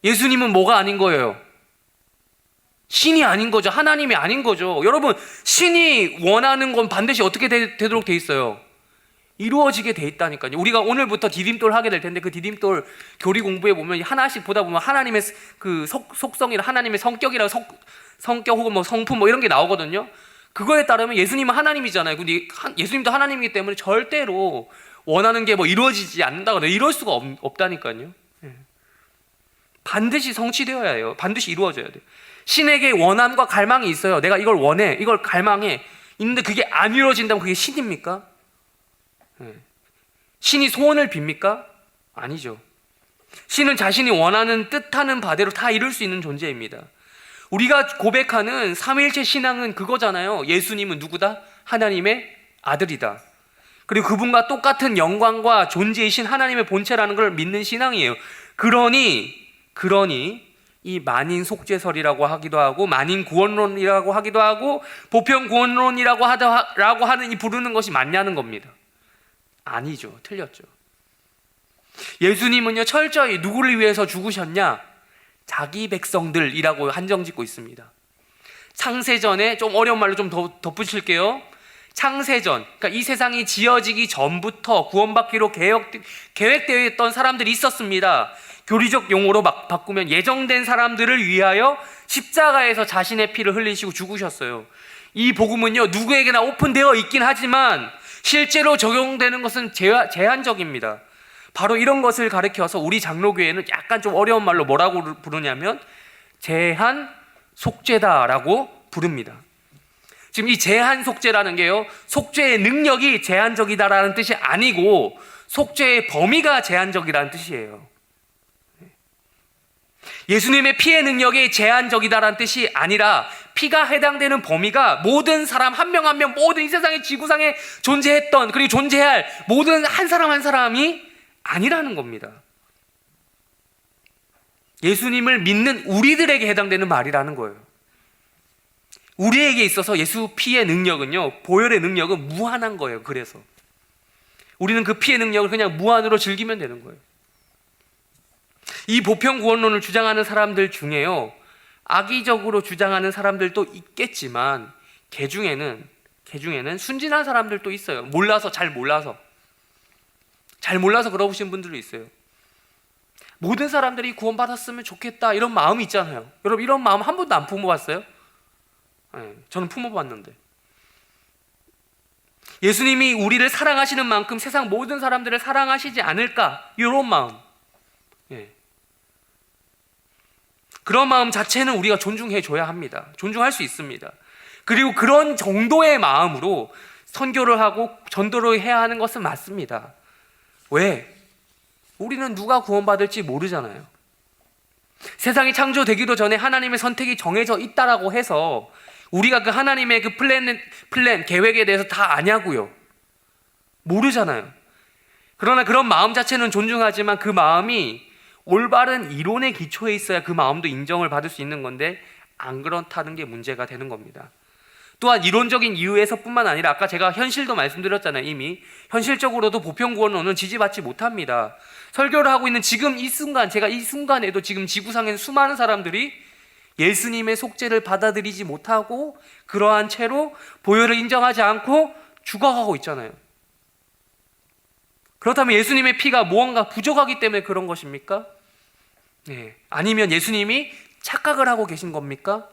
예수님은 뭐가 아닌 거예요? 신이 아닌 거죠. 하나님이 아닌 거죠. 여러분, 신이 원하는 건 반드시 어떻게 되도록 돼 있어요? 이루어지게 돼 있다니까요. 우리가 오늘부터 디딤돌 하게 될 텐데 그 디딤돌 교리 공부해 보면 하나씩 보다 보면 하나님의 그 속성이라 하나님의 성격이라 성격 혹은 뭐 성품 뭐 이런 게 나오거든요. 그거에 따르면 예수님은 하나님이잖아요. 근데 예수님도 하나님이기 때문에 절대로 원하는 게 뭐 이루어지지 않는다거나 이럴 수가 없다니까요. 반드시 성취되어야 해요. 반드시 이루어져야 돼요. 신에게 원함과 갈망이 있어요. 내가 이걸 원해, 이걸 갈망해. 있는데 그게 안 이루어진다면 그게 신입니까? 신이 소원을 빕니까? 아니죠. 신은 자신이 원하는 뜻하는 바대로 다 이룰 수 있는 존재입니다. 우리가 고백하는 삼위일체 신앙은 그거잖아요. 예수님은 누구다? 하나님의 아들이다. 그리고 그분과 똑같은 영광과 존재이신 하나님의 본체라는 걸 믿는 신앙이에요. 그러니 이 만인 속죄설이라고 하기도 하고 만인 구원론이라고 하기도 하고 보편 구원론이라고 하는 이 부르는 것이 맞냐는 겁니다. 아니죠. 틀렸죠. 예수님은요 철저히 누구를 위해서 죽으셨냐? 자기 백성들이라고 한정 짓고 있습니다. 창세전에 좀 어려운 말로 좀 더 덧붙일게요. 창세전, 그러니까 이 세상이 지어지기 전부터 구원받기로 계획되어 있던 사람들이 있었습니다. 교리적 용어로 막 바꾸면 예정된 사람들을 위하여 십자가에서 자신의 피를 흘리시고 죽으셨어요. 이 복음은요, 누구에게나 오픈되어 있긴 하지만 실제로 적용되는 것은 제한적입니다. 바로 이런 것을 가리켜서 우리 장로교회는 약간 좀 어려운 말로 뭐라고 부르냐면 제한 속죄다라고 부릅니다. 지금 이 제한 속죄라는 게요, 속죄의 능력이 제한적이다라는 뜻이 아니고 속죄의 범위가 제한적이라는 뜻이에요. 예수님의 피의 능력이 제한적이다라는 뜻이 아니라 피가 해당되는 범위가 모든 사람 한 명 한 명, 모든 이 세상의 지구상에 존재했던 그리고 존재할 모든 한 사람 한 사람이 아니라는 겁니다. 예수님을 믿는 우리들에게 해당되는 말이라는 거예요. 우리에게 있어서 예수 피의 능력은요, 보혈의 능력은 무한한 거예요. 그래서 우리는 그 피의 능력을 그냥 무한으로 즐기면 되는 거예요. 이 보편구원론을 주장하는 사람들 중에요, 악의적으로 주장하는 사람들도 있겠지만 개 중에는 순진한 사람들도 있어요. 잘 몰라서 그러신 분들도 있어요. 모든 사람들이 구원받았으면 좋겠다 이런 마음이 있잖아요. 여러분, 이런 마음 한 번도 안 품어봤어요? 네, 저는 품어봤는데, 예수님이 우리를 사랑하시는 만큼 세상 모든 사람들을 사랑하시지 않을까, 이런 마음. 네. 그런 마음 자체는 우리가 존중해 줘야 합니다. 존중할 수 있습니다. 그리고 그런 정도의 마음으로 선교를 하고 전도를 해야 하는 것은 맞습니다. 왜? 우리는 누가 구원받을지 모르잖아요. 세상이 창조되기도 전에 하나님의 선택이 정해져 있다라고 해서 우리가 그 하나님의 그 플랜, 계획에 대해서 다 아냐고요? 모르잖아요. 그러나 그런 마음 자체는 존중하지만 그 마음이 올바른 이론의 기초에 있어야 그 마음도 인정을 받을 수 있는 건데 안 그렇다는 게 문제가 되는 겁니다. 또한 이론적인 이유에서뿐만 아니라 아까 제가 현실도 말씀드렸잖아요. 이미 현실적으로도 보편구원론은 지지받지 못합니다. 설교를 하고 있는 지금 이 순간, 제가 이 순간에도 지금 지구상에 수많은 사람들이 예수님의 속죄를 받아들이지 못하고 그러한 채로 보혈을 인정하지 않고 죽어가고 있잖아요. 그렇다면 예수님의 피가 무언가 부족하기 때문에 그런 것입니까? 네. 아니면 예수님이 착각을 하고 계신 겁니까?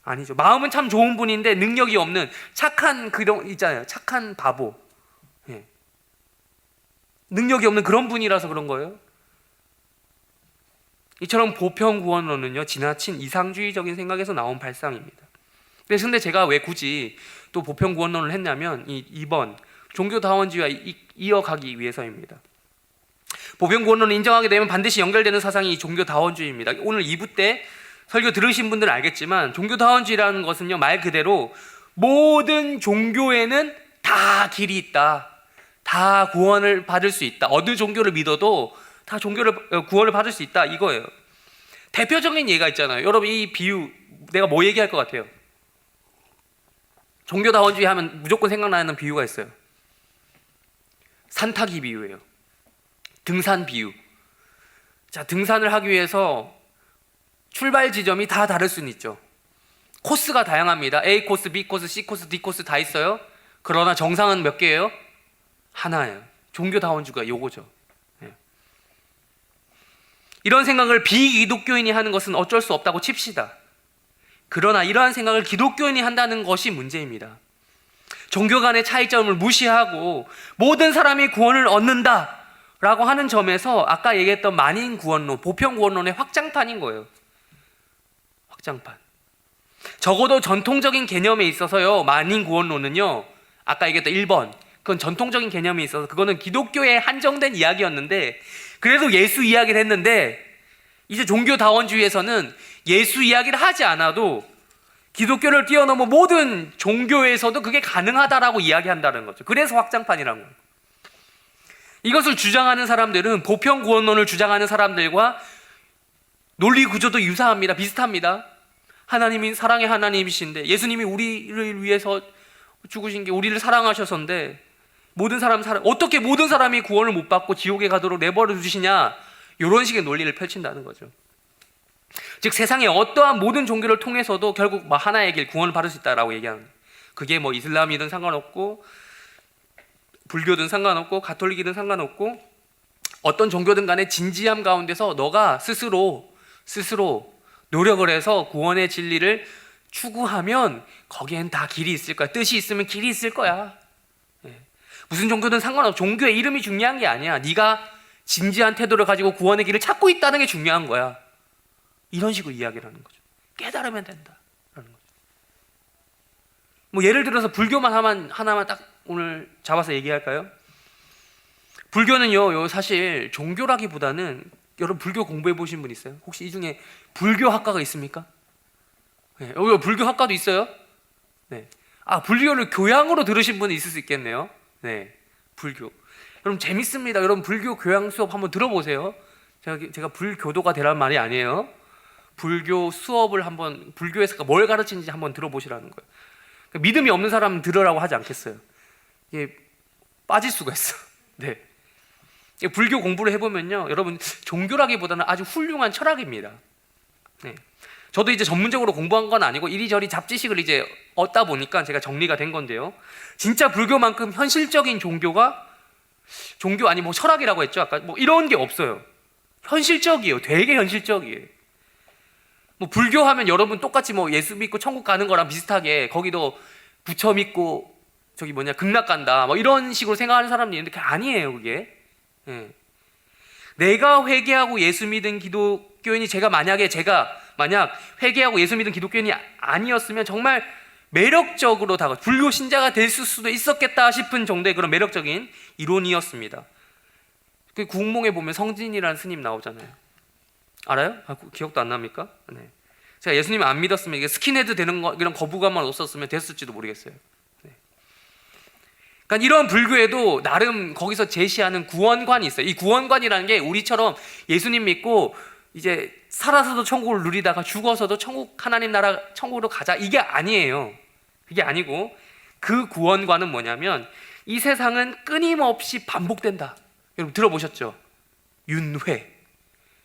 아니죠. 마음은 참 좋은 분인데 능력이 없는 착한 그런 있잖아요. 착한 바보. 네. 능력이 없는 그런 분이라서 그런 거예요. 이처럼 보편구원론은요, 지나친 이상주의적인 생각에서 나온 발상입니다. 근데 제가 왜 굳이 또 보편구원론을 했냐면 이번 종교다원주의와 이어가기 위해서입니다. 보편구원론을 인정하게 되면 반드시 연결되는 사상이 이 종교다원주의입니다. 오늘 2부 때 설교 들으신 분들은 알겠지만 종교다원주의라는 것은요, 말 그대로 모든 종교에는 다 길이 있다, 다 구원을 받을 수 있다, 어느 종교를 믿어도 다 구원을 받을 수 있다, 이거예요. 대표적인 예가 있잖아요. 여러분, 이 비유 내가 뭐 얘기할 것 같아요? 종교다원주의 하면 무조건 생각나는 비유가 있어요. 산타기 비유예요. 등산 비유. 자, 등산을 하기 위해서 출발 지점이 다 다를 수는 있죠. 코스가 다양합니다. A 코스, B 코스, C 코스, D 코스 다 있어요. 그러나 정상은 몇 개예요? 하나예요. 종교다원주의가 요거죠. 네. 이런 생각을 비기독교인이 하는 것은 어쩔 수 없다고 칩시다. 그러나 이러한 생각을 기독교인이 한다는 것이 문제입니다. 종교 간의 차이점을 무시하고 모든 사람이 구원을 얻는다 라고 하는 점에서 아까 얘기했던 만인구원론, 보편구원론의 확장판인 거예요. 확장판. 적어도 전통적인 개념에 있어서요, 만인구원론은요, 아까 얘기했던 1번, 그건 전통적인 개념이 있어서 그거는 기독교에 한정된 이야기였는데, 그래도 예수 이야기를 했는데, 이제 종교다원주의에서는 예수 이야기를 하지 않아도 기독교를 뛰어넘어 모든 종교에서도 그게 가능하다라고 이야기한다는 거죠. 그래서 확장판이라는 거예요. 이것을 주장하는 사람들은 보편구원론을 주장하는 사람들과 논리 구조도 유사합니다. 비슷합니다. 하나님이 사랑의 하나님이신데, 예수님이 우리를 위해서 죽으신 게 우리를 사랑하셔서인데, 어떻게 모든 사람이 구원을 못 받고 지옥에 가도록 내버려 두시냐, 이런 식의 논리를 펼친다는 거죠. 즉 세상의 어떠한 모든 종교를 통해서도 결국 하나의 길, 구원을 받을 수 있다라고 얘기하는 거예요. 그게 뭐 이슬람이든 상관없고 불교든 상관없고 가톨릭이든 상관없고 어떤 종교든 간에 진지함 가운데서 너가 스스로 노력을 해서 구원의 진리를 추구하면 거기엔 다 길이 있을 거야. 뜻이 있으면 길이 있을 거야. 무슨 종교든 상관없어. 종교의 이름이 중요한 게 아니야. 네가 진지한 태도를 가지고 구원의 길을 찾고 있다는 게 중요한 거야. 이런 식으로 이야기를 하는 거죠. 깨달으면 된다라는 거죠. 뭐 예를 들어서 불교만 하나만 딱 오늘 잡아서 얘기할까요? 불교는요, 사실 종교라기보다는, 여러분 불교 공부해 보신 분 있어요? 혹시 이 중에 불교 학과가 있습니까? 네, 여기 불교 학과도 있어요? 네. 아, 불교를 교양으로 들으신 분이 있을 수 있겠네요. 네, 불교. 여러분 재밌습니다. 여러분 불교 교양 수업 한번 들어보세요. 제가 불교도가 되라는 말이 아니에요. 불교 수업을 한번, 불교에서 뭘 가르치는지 한번 들어보시라는 거예요. 그러니까 믿음이 없는 사람은 들으라고 하지 않겠어요. 이게 빠질 수가 있어. 네. 불교 공부를 해보면요, 여러분 종교라기보다는 아주 훌륭한 철학입니다. 네. 저도 이제 전문적으로 공부한 건 아니고 이리저리 잡지식을 이제 얻다 보니까 제가 정리가 된 건데요. 진짜 불교만큼 현실적인 종교 아니 뭐 철학이라고 했죠. 아까 뭐 이런 게 없어요. 현실적이에요. 되게 현실적이에요. 뭐 불교하면 여러분 똑같이 뭐 예수 믿고 천국 가는 거랑 비슷하게 거기도 부처 믿고 저기 뭐냐 극락 간다 뭐 이런 식으로 생각하는 사람들이 있는데 그게 아니에요. 그게. 예. 내가 회개하고 예수 믿은 기독교인이 만약 회개하고 예수 믿은 기독교인이 아니었으면 정말 매력적으로 불교 신자가 될 수도 있었겠다 싶은 정도의 그런 매력적인 이론이었습니다. 그 구운몽에 보면 성진이라는 스님 나오잖아요. 알아요? 기억도 안 납니까? 네. 제가 예수님 안 믿었으면 이게 스킨헤드 되는 거 이런 거부감만 없었으면 됐을지도 모르겠어요. 네. 그러니까 이런 불교에도 나름 거기서 제시하는 구원관이 있어요. 이 구원관이라는 게 우리처럼 예수님 믿고 이제 살아서도 천국을 누리다가 죽어서도 하나님 나라 천국으로 가자 이게 아니에요. 그게 아니고 그 구원관은 뭐냐면 이 세상은 끊임없이 반복된다. 여러분 들어보셨죠? 윤회.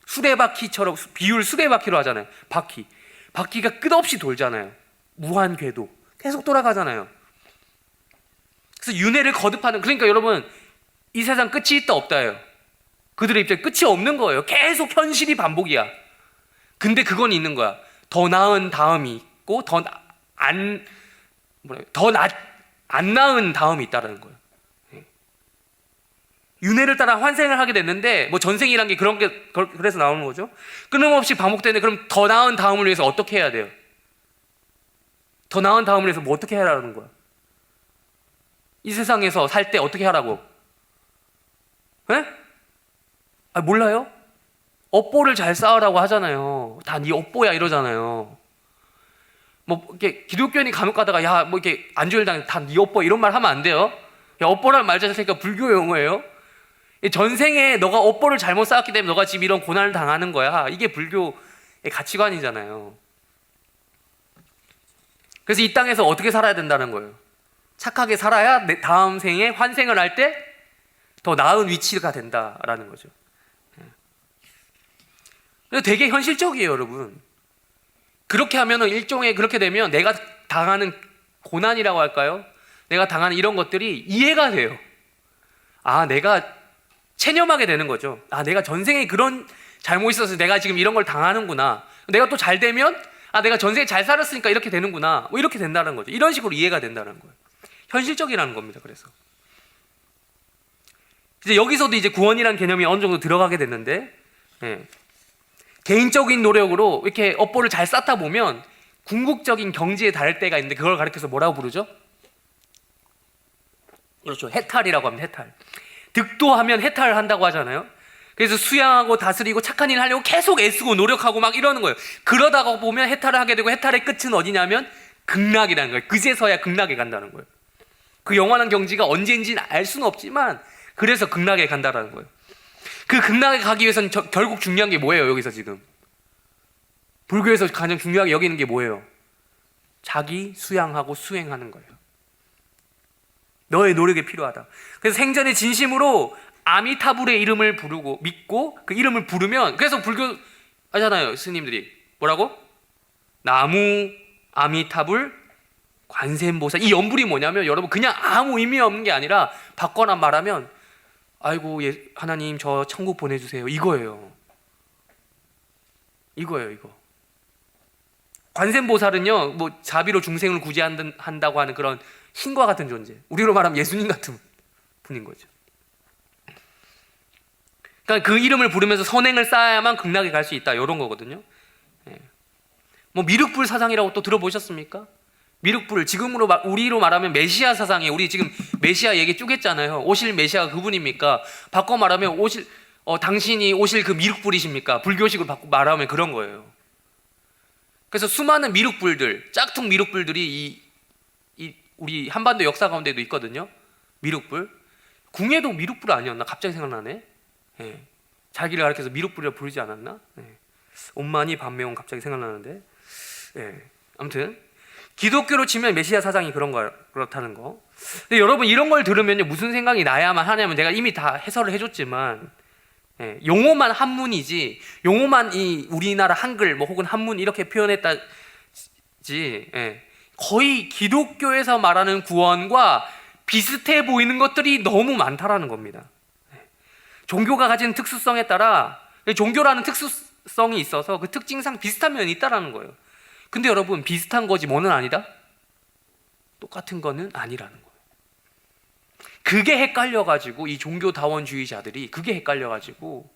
수레바퀴처럼 비율 수레바퀴로 하잖아요. 바퀴가 끝없이 돌잖아요. 무한 궤도 계속 돌아가잖아요. 그래서 윤회를 거듭하는, 그러니까 여러분 이 세상 끝이 있다 없다예요. 그들의 입장에 끝이 없는 거예요. 계속 현실이 반복이야. 근데 그건 있는 거야. 더 나은 다음이 있고 안 나은 다음이 있다라는 거예요. 윤회를 따라 환생을 하게 됐는데 뭐 전생이란 게 그래서 나오는 거죠. 끊임없이 반복되는데 그럼 더 나은 다음을 위해서 어떻게 해야 돼요? 더 나은 다음을 위해서 뭐 어떻게 하라는 거야? 이 세상에서 살 때 어떻게 하라고? 에? 아, 몰라요? 업보를 잘 쌓으라고 하잖아요. 다 네 업보야 이러잖아요. 뭐 이렇게 기독교인이 감옥 가다가 야 뭐 이렇게 안주일당 다 네 업보 이런 말 하면 안 돼요. 야, 업보라는 말 자체가 불교 용어예요. 전생에 너가 업보를 잘못 쌓았기 때문에 너가 지금 이런 고난을 당하는 거야. 이게 불교의 가치관이잖아요. 그래서 이 땅에서 어떻게 살아야 된다는 거예요. 착하게 살아야 내 다음 생에 환생을 할 때 더 나은 위치가 된다라는 거죠. 되게 현실적이에요, 여러분. 그렇게 하면은 일종의 그렇게 되면 내가 당하는 고난이라고 할까요? 내가 당하는 이런 것들이 이해가 돼요. 아, 내가 체념하게 되는 거죠. 아, 내가 전생에 그런 잘못이 있어서 내가 지금 이런 걸 당하는구나. 내가 또 잘 되면 아, 내가 전생에 잘 살았으니까 이렇게 되는구나. 뭐 이렇게 된다는 거죠. 이런 식으로 이해가 된다는 거예요. 현실적이라는 겁니다. 그래서 이제 여기서도 이제 구원이라는 개념이 어느 정도 들어가게 됐는데, 개인적인 노력으로 이렇게 업보를 잘 쌓다 보면 궁극적인 경지에 달할 때가 있는데 그걸 가리켜서 뭐라고 부르죠? 그렇죠. 해탈이라고 합니다. 해탈. 득도하면 해탈을 한다고 하잖아요. 그래서 수양하고 다스리고 착한 일 하려고 계속 애쓰고 노력하고 막 이러는 거예요. 그러다가 보면 해탈을 하게 되고 해탈의 끝은 어디냐면 극락이라는 거예요. 그제서야 극락에 간다는 거예요. 그 영원한 경지가 언제인지는 알 수는 없지만 그래서 극락에 간다는 거예요. 그 극락에 가기 위해서는 결국 중요한 게 뭐예요? 여기서 지금 불교에서 가장 중요하게 여기는 게 뭐예요? 자기 수양하고 수행하는 거예요. 너의 노력이 필요하다. 그래서 생전에 진심으로 아미타불의 이름을 부르고 믿고 그 이름을 부르면, 그래서 불교 하잖아요. 스님들이 뭐라고? 나무 아미타불 관세음보살, 이 연불이 뭐냐면 여러분 그냥 아무 의미 없는 게 아니라 바꿔나 말하면 아이고 하나님 저 천국 보내주세요 이거예요. 이거. 관세음보살은요 뭐 자비로 중생을 구제한다고 하는 그런 신과 같은 존재, 우리로 말하면 예수님 같은 분인 거죠. 그러니까 그 이름을 부르면서 선행을 쌓아야만 극락에 갈 수 있다 이런 거거든요. 뭐 미륵불 사상이라고 또 들어보셨습니까? 미륵불, 지금으로 우리로 말하면 메시아 사상이에요. 우리 지금 메시아 얘기 쭉 했잖아요. 오실 메시아가 그분입니까? 바꿔 말하면 당신이 오실 그 미륵불이십니까? 불교식으로 바꿔 말하면 그런 거예요. 그래서 수많은 미륵불들, 짝퉁 미륵불들이 우리 한반도 역사 가운데도 있거든요. 미륵불. 궁예도 미륵불 아니었나? 갑자기 생각나네. 자기를 가리켜서 미륵불이라 부르지 않았나? 온만이 반매운 갑자기 생각나는데. 아무튼 기독교로 치면 메시아 사상이 그렇다는 거. 근데 여러분 이런 걸 들으면 무슨 생각이 나야만 하냐면, 제가 이미 다 해설을 해줬지만 용어만 한문이지, 용어만 이 우리나라 한글 뭐 혹은 한문 이렇게 표현했다지, 거의 기독교에서 말하는 구원과 비슷해 보이는 것들이 너무 많다라는 겁니다. 종교가 가진 특수성에 따라, 종교라는 특수성이 있어서 그 특징상 비슷한 면이 있다라는 거예요. 근데 여러분 비슷한 거지 뭐는 아니다? 똑같은 거는 아니라는 거예요. 그게 헷갈려가지고 이 종교다원주의자들이 그게 헷갈려가지고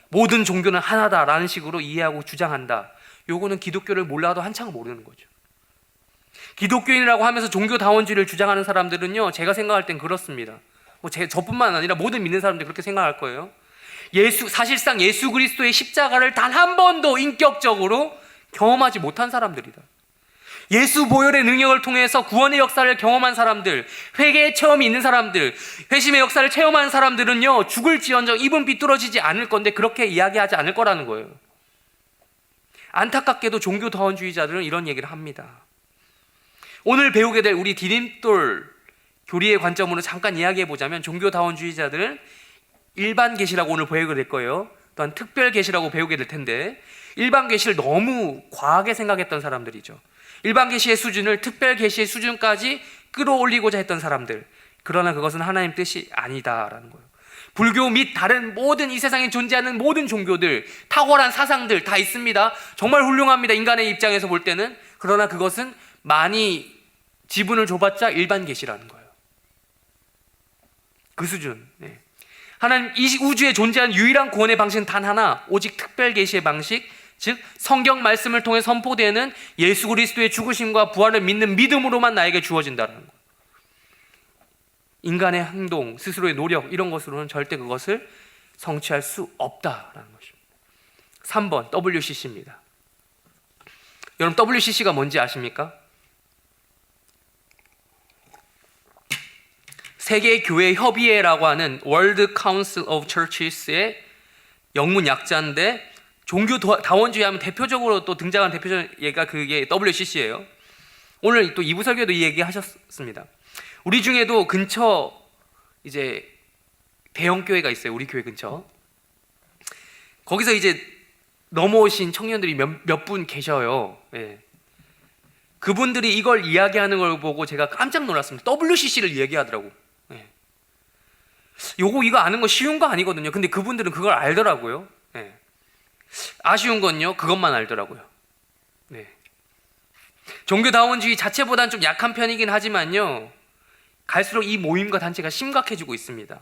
모든 종교는 하나다라는 식으로 이해하고 주장한다. 요거는 기독교를 몰라도 한창 모르는 거죠. 기독교인이라고 하면서 종교다원주의를 주장하는 사람들은요, 제가 생각할 땐 그렇습니다. 저뿐만 아니라 모든 믿는 사람들이 그렇게 생각할 거예요. 사실상 예수 그리스도의 십자가를 단 한 번도 인격적으로 경험하지 못한 사람들이다. 예수 보혈의 능력을 통해서 구원의 역사를 경험한 사람들, 회개의 체험이 있는 사람들, 회심의 역사를 체험한 사람들은요, 죽을지언정 입은 비뚤어지지 않을 건데 그렇게 이야기하지 않을 거라는 거예요. 안타깝게도 종교다원주의자들은 이런 얘기를 합니다. 오늘 배우게 될 우리 디딤돌 교리의 관점으로 잠깐 이야기해 보자면, 종교다원주의자들은 일반 계시라고 오늘 배우게 될 거예요. 또한 특별 계시라고 배우게 될 텐데, 일반 계시를 너무 과하게 생각했던 사람들이죠. 일반 계시의 수준을 특별 계시의 수준까지 끌어올리고자 했던 사람들. 그러나 그것은 하나님 뜻이 아니다라는 거예요. 불교 및 다른 모든 이 세상에 존재하는 모든 종교들, 탁월한 사상들 다 있습니다. 정말 훌륭합니다, 인간의 입장에서 볼 때는. 그러나 그것은 많이 지분을 줘봤자 일반 계시라는 거예요. 그 수준. 하나님 이 우주에 존재하는 유일한 구원의 방식은 단 하나, 오직 특별 계시의 방식, 즉 성경 말씀을 통해 선포되는 예수 그리스도의 죽으심과 부활을 믿는 믿음으로만 나에게 주어진다는 거예요. 인간의 행동, 스스로의 노력 이런 것으로는 절대 그것을 성취할 수 없다라는 것입니다. 3번 WCC입니다. 여러분 WCC가 뭔지 아십니까? 세계교회협의회라고 하는 World Council of Churches의 영문 약자인데, 종교다원주의 하면 대표적으로 또 등장하는 대표적인 예가 그게 WCC예요. 오늘 또 2부 설교도 이 얘기 하셨습니다. 우리 중에도 근처 이제 대형 교회가 있어요. 우리 교회 근처. 거기서 이제 넘어오신 청년들이 몇 분 계셔요. 그분들이 이걸 이야기하는 걸 보고 제가 깜짝 놀랐습니다. WCC를 이야기하더라고. 이거 아는 거 쉬운 거 아니거든요. 근데 그분들은 그걸 알더라고요. 아쉬운 건요, 그것만 알더라고요. 종교다원주의 자체보다는 좀 약한 편이긴 하지만요, 갈수록 이 모임과 단체가 심각해지고 있습니다.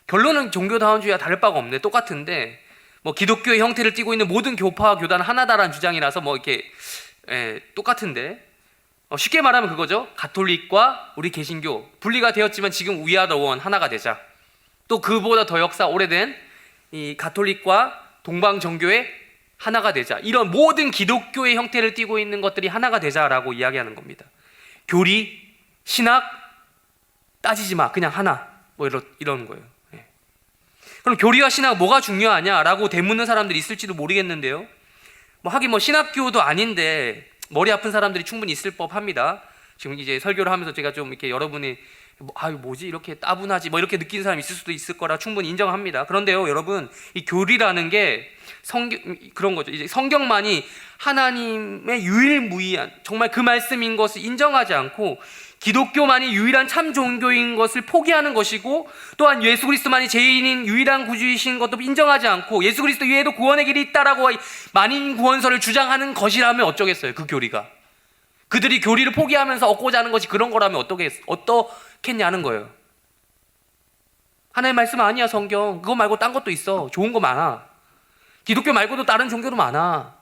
결론은 종교다원주의와 다를 바가 없네. 똑같은데 뭐 기독교의 형태를 띠고 있는 모든 교파와 교단은 하나다라는 주장이라서 뭐 이렇게 똑같은데, 쉽게 말하면 그거죠. 가톨릭과 우리 개신교 분리가 되었지만 지금 We are the one, 하나가 되자. 또 그보다 더 역사 오래된 이 가톨릭과 동방정교회 하나가 되자. 이런 모든 기독교의 형태를 띠고 있는 것들이 하나가 되자라고 이야기하는 겁니다. 교리, 신학 따지지 마, 그냥 하나. 뭐 이런 거예요. 그럼 교리와 신학 뭐가 중요하냐라고 되묻는 사람들이 있을지도 모르겠는데요. 하긴 신학교도 아닌데 머리 아픈 사람들이 충분히 있을 법합니다. 지금 이제 설교를 하면서 제가 좀 이렇게 여러분이 뭐지 이렇게 따분하지 뭐 이렇게 느끼는 사람이 있을 수도 있을 거라 충분히 인정합니다. 그런데요 여러분, 이 교리라는 게 그런 거죠. 이제 성경만이 하나님의 유일무이한 정말 그 말씀인 것을 인정하지 않고 기독교만이 유일한 참 종교인 것을 포기하는 것이고, 또한 예수 그리스도만이 죄인인 유일한 구주이신 것도 인정하지 않고 예수 그리스도 외에도 구원의 길이 있다라고 만인 구원설을 주장하는 것이라면 어쩌겠어요. 그 교리가 그들이 교리를 포기하면서 얻고자 하는 것이 그런 거라면 어떻겠냐는 거예요. 하나님의 말씀 아니야 성경. 그거 말고 딴 것도 있어. 좋은 거 많아. 기독교 말고도 다른 종교도 많아.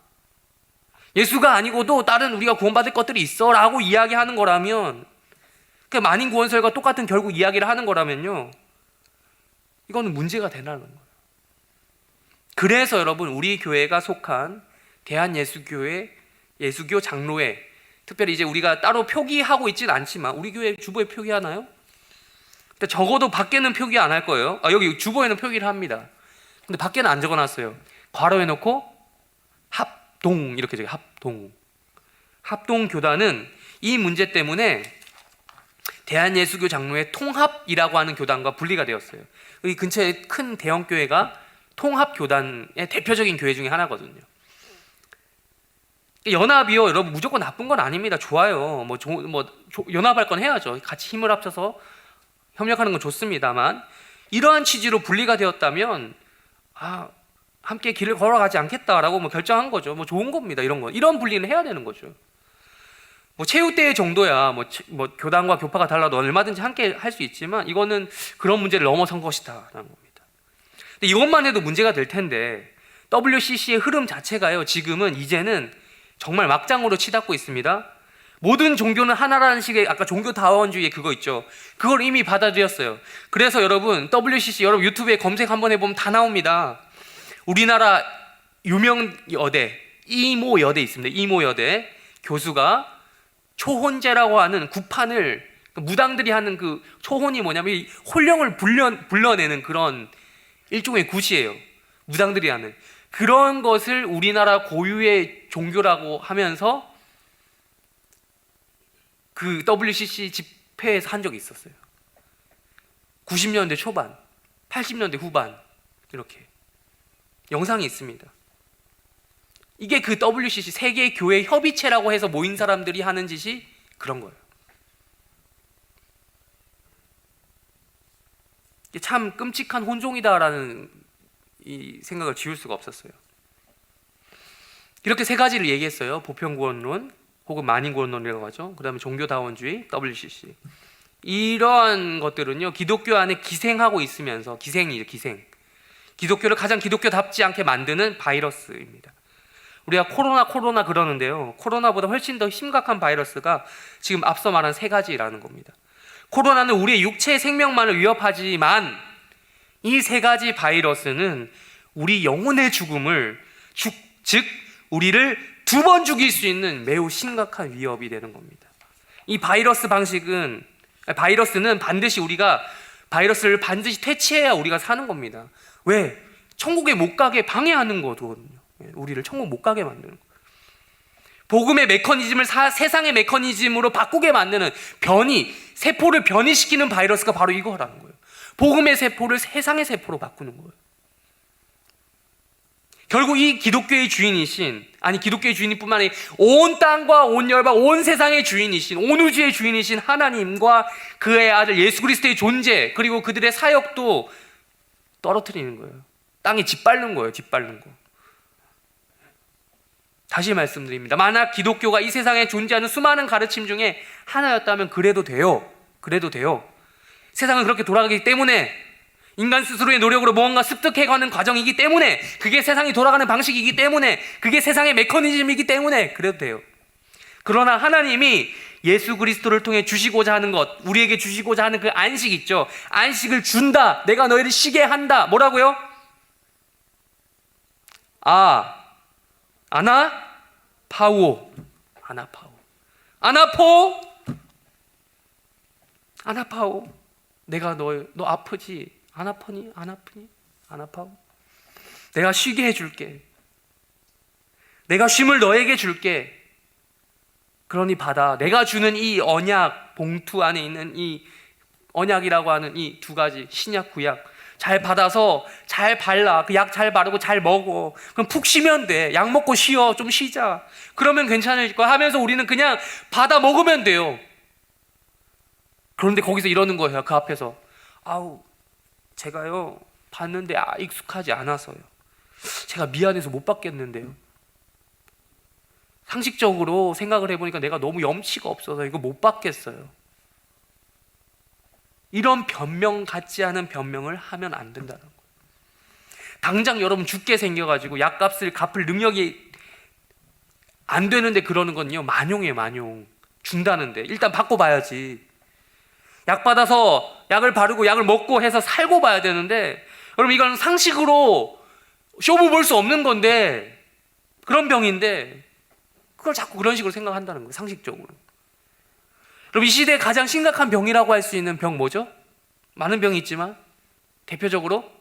예수가 아니고도 다른 우리가 구원받을 것들이 있어 라고 이야기하는 거라면, 그 만인 구원설과 똑같은 결국 이야기를 하는 거라면요, 이거는 문제가 되라는 거예요. 그래서 여러분, 우리 교회가 속한 대한예수교회 예수교 장로회, 특별히 이제 우리가 따로 표기하고 있지는 않지만, 우리 교회 주보에 표기하나요? 근데 적어도 밖에는 표기 안 할 거예요. 여기 주보에는 표기를 합니다. 근데 밖에는 안 적어놨어요. 괄호해 놓고 합동 이렇게 적어요. 합동교단은 이 문제 때문에 대한예수교 장로회 통합이라고 하는 교단과 분리가 되었어요. 이 근처에 큰 대형교회가 통합교단의 대표적인 교회 중에 하나거든요. 연합이요, 여러분 무조건 나쁜 건 아닙니다. 좋아요. 연합할 건 해야죠. 같이 힘을 합쳐서 협력하는 건 좋습니다만, 이러한 취지로 분리가 되었다면 함께 길을 걸어가지 않겠다라고 결정한 거죠. 좋은 겁니다. 이런 분리는 해야 되는 거죠. 체육대회 정도야 교단과 교파가 달라도 얼마든지 함께 할 수 있지만, 이거는 그런 문제를 넘어선 것이다라는 겁니다. 근데 이것만 해도 문제가 될 텐데, WCC의 흐름 자체가요, 이제는 정말 막장으로 치닫고 있습니다. 모든 종교는 하나라는 식의, 아까 종교다원주의 그거 있죠. 그걸 이미 받아들였어요. 그래서 여러분, WCC 여러분 유튜브에 검색 한번 해보면 다 나옵니다. 우리나라 유명 여대, 이모 여대 있습니다. 이모 여대 교수가 초혼제라고 하는 구판을, 무당들이 하는 그 초혼이 뭐냐면 이 혼령을 불러내는 그런 일종의 굿이에요. 무당들이 하는 그런 것을 우리나라 고유의 종교라고 하면서 그 WCC 집회에서 한 적이 있었어요. 90년대 초반, 80년대 후반, 이렇게 영상이 있습니다. 이게 그 WCC 세계 교회 협의체라고 해서 모인 사람들이 하는 짓이 그런 거예요. 이게 참 끔찍한 혼종이다라는 이 생각을 지울 수가 없었어요. 이렇게 세 가지를 얘기했어요. 보편구원론 혹은 만인구원론이라고 하죠. 그 다음에 종교다원주의, WCC. 이러한 것들은요, 기독교 안에 기생하고 있으면서, 기생이죠, 기생. 기독교를 가장 기독교답지 않게 만드는 바이러스입니다. 우리가 코로나 그러는데요, 코로나보다 훨씬 더 심각한 바이러스가 지금 앞서 말한 세 가지라는 겁니다. 코로나는 우리의 육체의 생명만을 위협하지만, 이 세 가지 바이러스는 우리 영혼의 죽음을, 즉 우리를 두 번 죽일 수 있는 매우 심각한 위협이 되는 겁니다. 이 바이러스는 바이러스를 반드시 퇴치해야 우리가 사는 겁니다. 왜? 천국에 못 가게 방해하는 거거든요. 우리를 천국 못 가게 만드는 거. 복음의 메커니즘을 세상의 메커니즘으로 바꾸게 만드는 세포를 변이시키는 바이러스가 바로 이거라는 거예요. 복음의 세포를 세상의 세포로 바꾸는 거예요. 결국 이 기독교의 주인뿐만 아니라 온 땅과 온 열과 온 세상의 주인이신, 온 우주의 주인이신 하나님과 그의 아들 예수 그리스도의 존재, 그리고 그들의 사역도 떨어뜨리는 거예요. 땅에 짓밟는 거예요. 다시 말씀드립니다. 만약 기독교가 이 세상에 존재하는 수많은 가르침 중에 하나였다면 그래도 돼요. 세상은 그렇게 돌아가기 때문에, 인간 스스로의 노력으로 무언가 습득해가는 과정이기 때문에, 그게 세상이 돌아가는 방식이기 때문에, 그게 세상의 메커니즘이기 때문에 그래도 돼요. 그러나 하나님이 예수 그리스도를 통해 주시고자 하는 것, 우리에게 주시고자 하는 그 안식 있죠. 안식을 준다. 내가 너희를 쉬게 한다. 뭐라고요? 아나파오. 내가 너 아프지? 안 아프니? 안 아파오? 내가 쉬게 해줄게. 내가 쉼을 너에게 줄게. 그러니 받아. 내가 주는 이 언약 봉투 안에 있는 이 언약이라고 하는 이 두 가지, 신약 구약 잘 받아서 잘 발라, 그 약 잘 바르고 잘 먹어. 그럼 푹 쉬면 돼. 약 먹고 쉬어, 좀 쉬자. 그러면 괜찮을 거야 하면서 우리는 그냥 받아 먹으면 돼요. 그런데 거기서 이러는 거예요. 그 앞에서 아우, 제가요 봤는데 익숙하지 않아서요. 제가 미안해서 못 받겠는데요. 상식적으로 생각을 해보니까 내가 너무 염치가 없어서 이거 못 받겠어요. 이런 변명 같지 않은 변명을 하면 안 된다는 거예요. 당장 여러분 죽게 생겨가지고 약값을 갚을 능력이 안 되는데 그러는 건요, 만용이에요. 만용. 준다는데 일단 받고 봐야지. 약 받아서 약을 바르고 약을 먹고 해서 살고 봐야 되는데, 여러분 이건 상식으로 쇼부 볼 수 없는 건데, 그런 병인데 그걸 자꾸 그런 식으로 생각한다는 거예요. 상식적으로. 그럼 이 시대에 가장 심각한 병이라고 할 수 있는 병 뭐죠? 많은 병이 있지만 대표적으로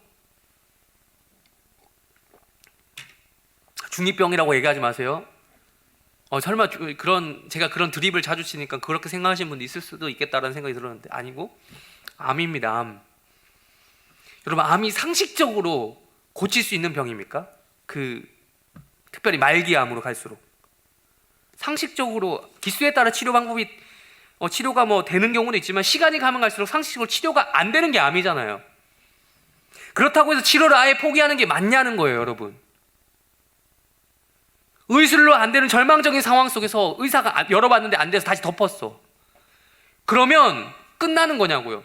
중이병이라고 얘기하지 마세요. 설마 제가 그런 드립을 자주 치니까 그렇게 생각하시는 분도 있을 수도 있겠다라는 생각이 들었는데 아니고, 암입니다. 암. 여러분 암이 상식적으로 고칠 수 있는 병입니까? 특별히 말기암으로 갈수록 상식적으로 기수에 따라 치료 방법이 치료가 되는 경우도 있지만 시간이 가면 갈수록 상식적으로 치료가 안 되는 게 암이잖아요. 그렇다고 해서 치료를 아예 포기하는 게 맞냐는 거예요, 여러분. 의술로 안 되는 절망적인 상황 속에서 의사가 열어봤는데 안 돼서 다시 덮었어. 그러면 끝나는 거냐고요?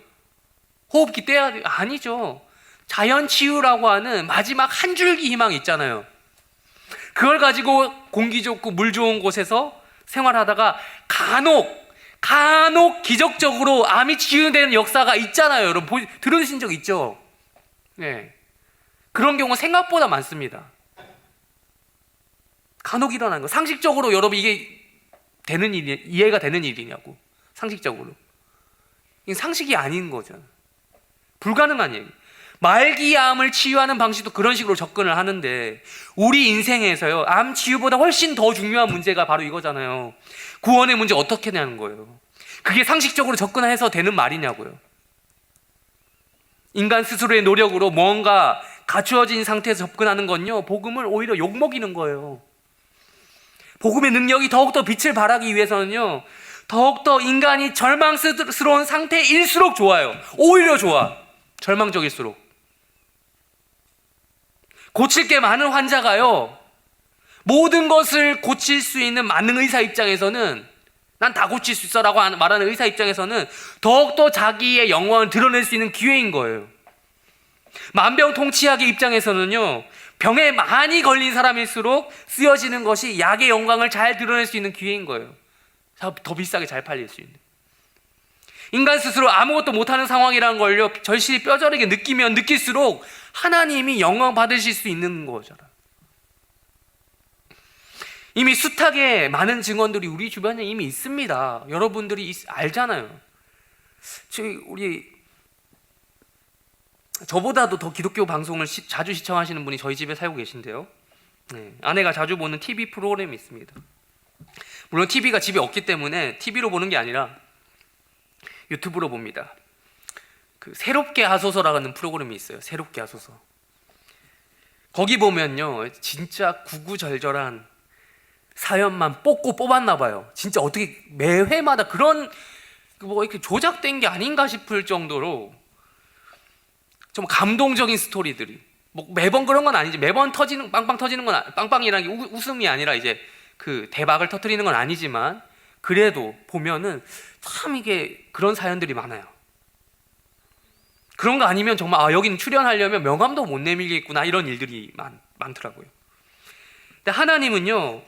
호흡기 떼야 돼요? 아니죠. 자연치유라고 하는 마지막 한 줄기 희망이 있잖아요. 그걸 가지고 공기 좋고 물 좋은 곳에서 생활하다가 간혹 기적적으로 암이 치유되는 역사가 있잖아요. 여러분 들으신 적 있죠? 네. 그런 경우가 생각보다 많습니다. 간혹 일어나는 거. 상식적으로 여러분 이게 이해가 되는 일이냐고. 상식적으로. 이게 상식이 아닌 거죠. 불가능한 얘기. 말기암을 치유하는 방식도 그런 식으로 접근을 하는데, 우리 인생에서요, 암 치유보다 훨씬 더 중요한 문제가 바로 이거잖아요. 구원의 문제 어떻게 내는 거예요? 그게 상식적으로 접근해서 되는 말이냐고요. 인간 스스로의 노력으로 뭔가 갖추어진 상태에서 접근하는 건요, 복음을 오히려 욕먹이는 거예요. 복음의 능력이 더욱더 빛을 발하기 위해서는요, 더욱더 인간이 절망스러운 상태일수록 좋아요. 오히려 좋아. 절망적일수록. 고칠 게 많은 환자가요, 모든 것을 고칠 수 있는 많은 의사 입장에서는, 난 다 고칠 수 있어 라고 말하는 의사 입장에서는 더욱더 자기의 영광을 드러낼 수 있는 기회인 거예요. 만병통치약의 입장에서는요, 병에 많이 걸린 사람일수록 쓰여지는 것이 약의 영광을 잘 드러낼 수 있는 기회인 거예요. 더 비싸게 잘 팔릴 수 있는. 인간 스스로 아무것도 못하는 상황이라는 걸요, 절실히 뼈저리게 느끼면 느낄수록 하나님이 영광 받으실 수 있는 거잖아요. 이미 숱하게 많은 증언들이 우리 주변에 이미 있습니다. 여러분들이 알잖아요. 저보다도 더 기독교 방송을 자주 시청하시는 분이 저희 집에 살고 계신데요. 네, 아내가 자주 보는 TV 프로그램이 있습니다. 물론 TV가 집에 없기 때문에 TV로 보는 게 아니라 유튜브로 봅니다. 새롭게 하소서라는 프로그램이 있어요. 새롭게 하소서. 거기 보면요, 진짜 구구절절한 사연만 뽑았나 봐요. 진짜 어떻게 매회마다 그런 이렇게 조작된 게 아닌가 싶을 정도로 좀 감동적인 스토리들이, 매번 그런 건 아니지. 매번 빵빵 터지는 건, 빵빵이라는 게 웃음이 아니라 이제 대박을 터뜨리는 건 아니지만, 그래도 보면은 참 이게 그런 사연들이 많아요. 그런 거 아니면 정말 여기는 출연하려면 명함도 못 내밀겠구나, 이런 일들이 많더라고요. 근데 하나님은요,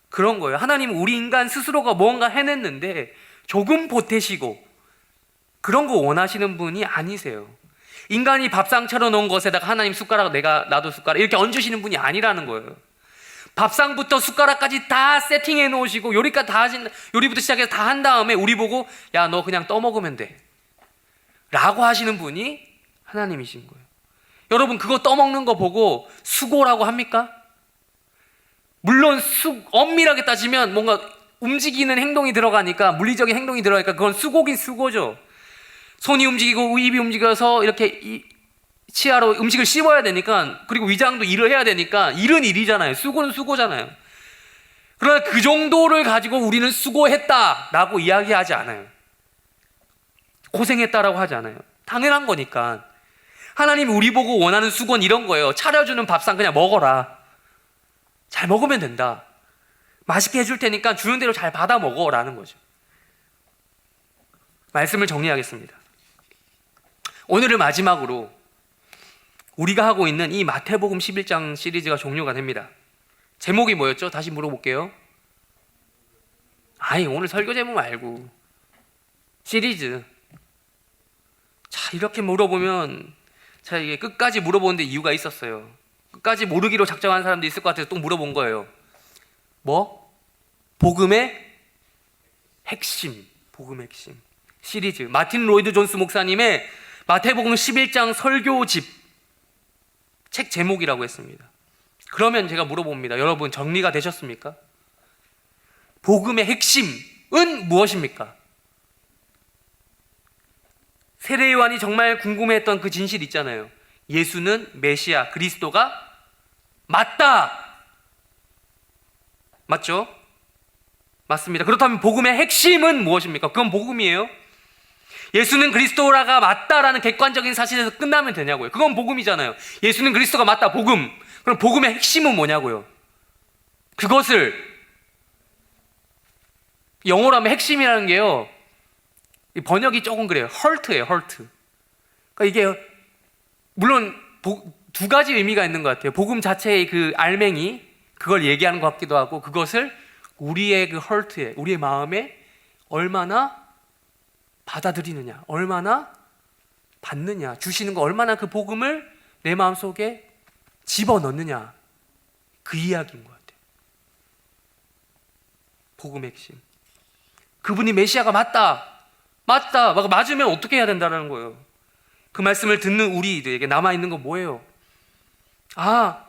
그런 거예요. 하나님은 우리 인간 스스로가 뭔가 해냈는데 조금 보태시고 그런 거 원하시는 분이 아니세요. 인간이 밥상 차려놓은 것에다가 하나님 숟가락, 나도 숟가락 이렇게 얹으시는 분이 아니라는 거예요. 밥상부터 숟가락까지 다 세팅해 놓으시고 요리부터 시작해서 다 한 다음에 우리 보고, 야, 너 그냥 떠먹으면 돼 라고 하시는 분이 하나님이신 거예요. 여러분 그거 떠먹는 거 보고 수고라고 합니까? 물론 엄밀하게 따지면 뭔가 움직이는 행동이 들어가니까, 물리적인 행동이 들어가니까 그건 수고긴 수고죠. 손이 움직이고 입이 움직여서 이렇게 치아로 음식을 씹어야 되니까, 그리고 위장도 일을 해야 되니까 일은 일이잖아요. 수고는 수고잖아요. 그러나 그 정도를 가지고 우리는 수고했다라고 이야기하지 않아요. 고생했다라고 하지 않아요. 당연한 거니까. 하나님이 우리 보고 원하는 수고는 이런 거예요. 차려주는 밥상 그냥 먹어라. 잘 먹으면 된다. 맛있게 해줄 테니까 주는 대로 잘 받아 먹어라는 거죠. 말씀을 정리하겠습니다. 오늘을 마지막으로 우리가 하고 있는 이 마태복음 11장 시리즈가 종료가 됩니다. 제목이 뭐였죠? 다시 물어볼게요. 아니, 오늘 설교 제목 말고 시리즈. 자, 이렇게 물어보면, 자, 이게 끝까지 물어보는데 이유가 있었어요. 끝까지 모르기로 작정한 사람도 있을 것 같아서 또 물어본 거예요. 뭐? 복음의 핵심. 복음의 핵심 시리즈. 마틴 로이드 존스 목사님의 마태복음 11장 설교집 책 제목이라고 했습니다. 그러면 제가 물어봅니다. 여러분, 정리가 되셨습니까? 복음의 핵심은 무엇입니까? 세례요한이 정말 궁금해했던 그 진실 있잖아요. 예수는 메시아, 그리스도가 맞다. 맞죠? 맞습니다. 그렇다면 복음의 핵심은 무엇입니까? 그건 복음이에요. 예수는 그리스도라가 맞다라는 객관적인 사실에서 끝나면 되냐고요. 그건 복음이잖아요. 예수는 그리스도가 맞다, 복음. 그럼 복음의 핵심은 뭐냐고요. 그것을 영어로 하면 핵심이라는 게요, 번역이 조금 그래요. 헐트예요, 헐트. 그러니까 이게 물론 두 가지 의미가 있는 것 같아요. 복음 자체의 그 알맹이, 그걸 얘기하는 것 같기도 하고, 그것을 우리의 그 헐트에, 우리의 마음에 얼마나 받아들이느냐, 얼마나 받느냐, 주시는 거 얼마나 그 복음을 내 마음속에 집어넣느냐, 그 이야기인 것 같아요. 복음의 핵심. 그분이 메시아가 맞다. 맞으면 어떻게 해야 된다는 거예요. 그 말씀을 듣는 우리들에게 남아있는 건 뭐예요? 아,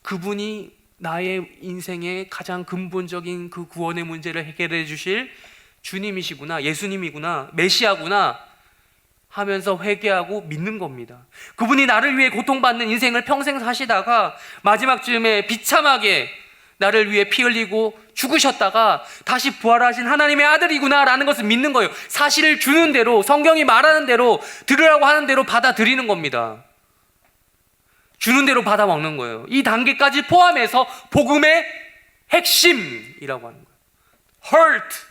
그분이 나의 인생의 가장 근본적인 그 구원의 문제를 해결해 주실 주님이시구나, 예수님이구나, 메시아구나 하면서 회개하고 믿는 겁니다. 그분이 나를 위해 고통받는 인생을 평생 사시다가 마지막 즈음에 비참하게 나를 위해 피 흘리고 죽으셨다가 다시 부활하신 하나님의 아들이구나 라는 것을 믿는 거예요. 사실을 주는 대로, 성경이 말하는 대로, 들으라고 하는 대로 받아들이는 겁니다. 주는 대로 받아 먹는 거예요. 이 단계까지 포함해서 복음의 핵심이라고 하는 거예요. Heart.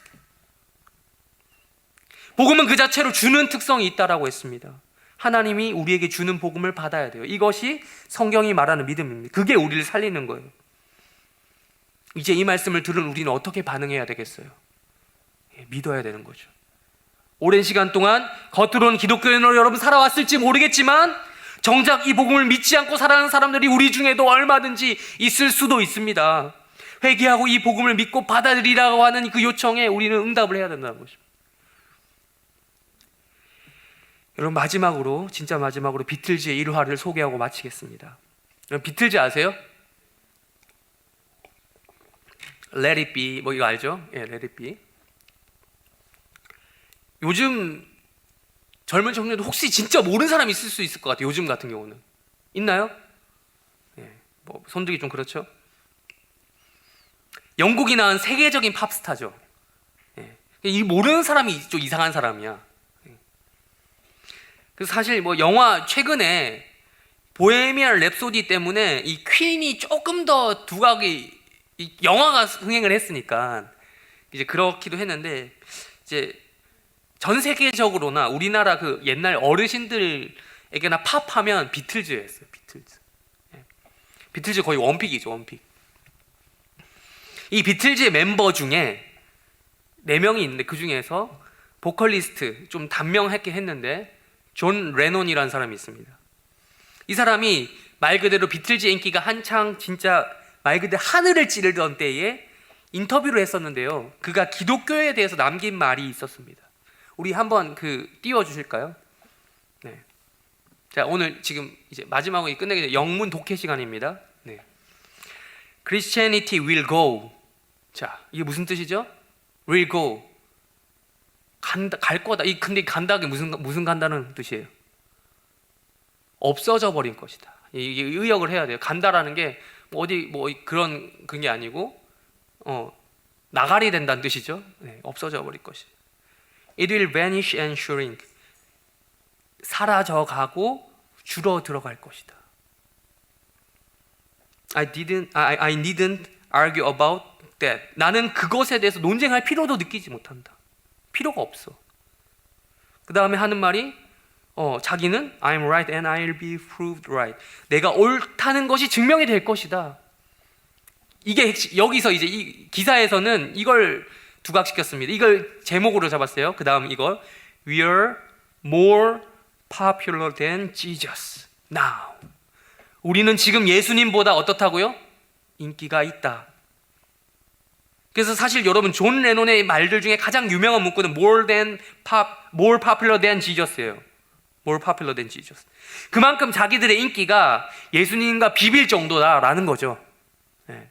복음은 그 자체로 주는 특성이 있다라고 했습니다. 하나님이 우리에게 주는 복음을 받아야 돼요. 이것이 성경이 말하는 믿음입니다. 그게 우리를 살리는 거예요. 이제 이 말씀을 들은 우리는 어떻게 반응해야 되겠어요? 믿어야 되는 거죠. 오랜 시간 동안 겉으로는 기독교인으로 여러분 살아왔을지 모르겠지만 정작 이 복음을 믿지 않고 살아가는 사람들이 우리 중에도 얼마든지 있을 수도 있습니다. 회개하고 이 복음을 믿고 받아들이라고 하는 그 요청에 우리는 응답을 해야 된다는 것입니다. 여러분, 마지막으로, 진짜 마지막으로 비틀즈의 일화를 소개하고 마치겠습니다. 여러분, 비틀즈 아세요? Let it be, 뭐 이거 알죠? 예, Let it be. 요즘 젊은 청년들 혹시 진짜 모르는 사람이 있을 수 있을 것 같아요. 요즘 같은 경우는 있나요? 예, 뭐 손들기 좀 그렇죠. 영국이 낳은 세계적인 팝스타죠. 예, 이 모르는 사람이 좀 이상한 사람이야. 예. 그래서 사실 뭐 영화 최근에 보헤미안 랩소디 때문에 이 퀸이 조금 더 두각이, 이 영화가 흥행을 했으니까 이제 그렇기도 했는데, 이제 전 세계적으로나 우리나라 그 옛날 어르신들에게나 팝하면 비틀즈였어요. 비틀즈. 예. 비틀즈 거의 원픽이죠, 원픽. 이 비틀즈의 멤버 중에 4명이 있는데 그 중에서 보컬리스트 좀 단명하게 했는데 존 레논이라는 사람이 있습니다. 이 사람이 말 그대로 비틀즈 인기가 한창 진짜 말 그대로 하늘을 찌르던 때에 인터뷰를 했었는데요. 그가 기독교에 대해서 남긴 말이 있었습니다. 우리 한번 띄워주실까요? 네. 자, 오늘 지금 이제 마지막으로 끝내기 전에 영문 독해 시간입니다. 네. Christianity will go. 자, 이게 무슨 뜻이죠? Will go. 갈 거다. 근데 간다가 무슨 간다는 뜻이에요? 없어져 버린 것이다. 이게 의역을 해야 돼요. 간다라는 게 어디 그런 게 아니고 나가리 된다는 뜻이죠. 네, 없어져 버릴 것이. It will vanish and shrink. 사라져가고 줄어들어갈 것이다. I needn't argue about that. 나는 그것에 대해서 논쟁할 필요도 느끼지 못한다. 필요가 없어. 그 다음에 하는 말이 자기는 I'm right and I'll be proved right. 내가 옳다는 것이 증명이 될 것이다. 이게 여기서 이제 이 기사에서는 이걸 두각시켰습니다. 이걸 제목으로 잡았어요. 그 다음 이걸 We are more popular than Jesus now. 우리는 지금 예수님보다 어떻다고요? 인기가 있다. 그래서 사실 여러분 존 레논의 말들 중에 가장 유명한 문구는 more popular than Jesus예요. more popular than Jesus. 그만큼 자기들의 인기가 예수님과 비빌 정도다라는 거죠. 네.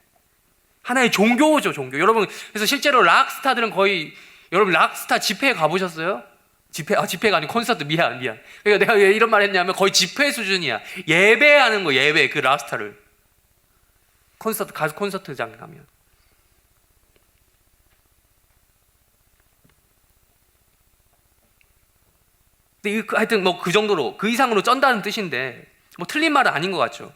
하나의 종교죠, 종교. 여러분, 그래서 실제로 락스타들은 거의, 여러분 락스타 집회에 가보셨어요? 집회가 아니고 콘서트. 미안. 그러니까 내가 왜 이런 말 했냐면 거의 집회 수준이야. 예배하는 거, 예배. 그 락스타를. 가수 콘서트장 가면. 근데 하여튼 그 정도로, 그 이상으로 쩐다는 뜻인데, 틀린 말은 아닌 것 같죠.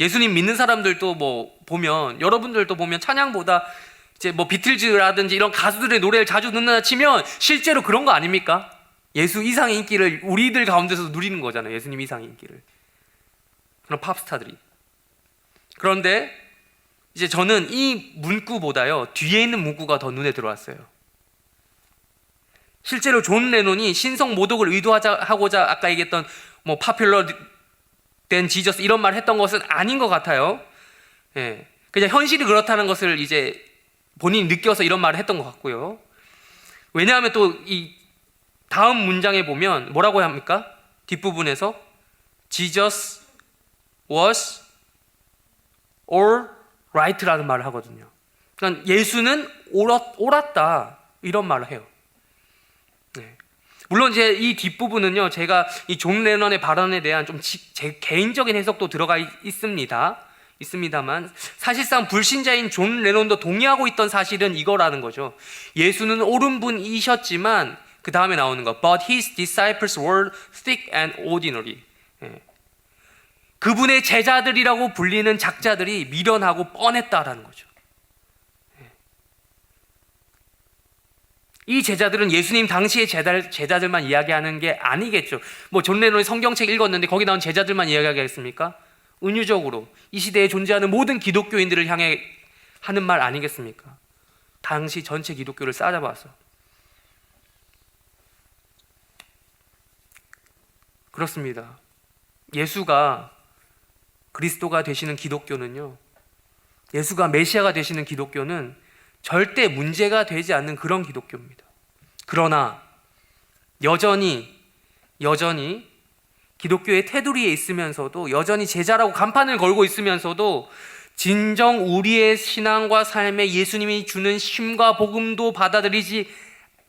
예수님 믿는 사람들도 보면, 여러분들도 보면 찬양보다 이제 비틀즈라든지 이런 가수들의 노래를 자주 듣는다 치면 실제로 그런 거 아닙니까? 예수 이상의 인기를 우리들 가운데서 누리는 거잖아요. 예수님 이상의 인기를. 그런 팝스타들이. 그런데 이제 저는 이 문구보다요, 뒤에 있는 문구가 더 눈에 들어왔어요. 실제로 존 레논이 신성 모독을 의도하고자 아까 얘기했던 popular than Jesus 이런 말 했던 것은 아닌 것 같아요. 예. 그냥 현실이 그렇다는 것을 이제 본인이 느껴서 이런 말을 했던 것 같고요. 왜냐하면 또 이 다음 문장에 보면 뭐라고 합니까? 뒷부분에서 Jesus was all right라는 말을 하거든요. 그러니까 예수는 옳았다 이런 말을 해요. 네. 물론 이제 이 뒷부분은요, 제가 이 존 레넌의 발언에 대한 좀 제 개인적인 해석도 들어가 있습니다만 사실상 불신자인 존 레논도 동의하고 있던 사실은 이거라는 거죠. 예수는 옳은 분이셨지만 그 다음에 나오는 거 But his disciples were thick and ordinary. 예. 그분의 제자들이라고 불리는 작자들이 미련하고 뻔했다라는 거죠. 예. 이 제자들은 예수님 당시의 제자들만 이야기하는 게 아니겠죠. 존 레논이 성경책 읽었는데 거기 나온 제자들만 이야기하겠습니까? 은유적으로 이 시대에 존재하는 모든 기독교인들을 향해 하는 말 아니겠습니까? 당시 전체 기독교를 싸잡아서. 그렇습니다. 예수가 그리스도가 되시는 기독교는요, 예수가 메시아가 되시는 기독교는 절대 문제가 되지 않는 그런 기독교입니다. 그러나 여전히 기독교의 테두리에 있으면서도, 여전히 제자라고 간판을 걸고 있으면서도 진정 우리의 신앙과 삶에 예수님이 주는 쉼과 복음도 받아들이지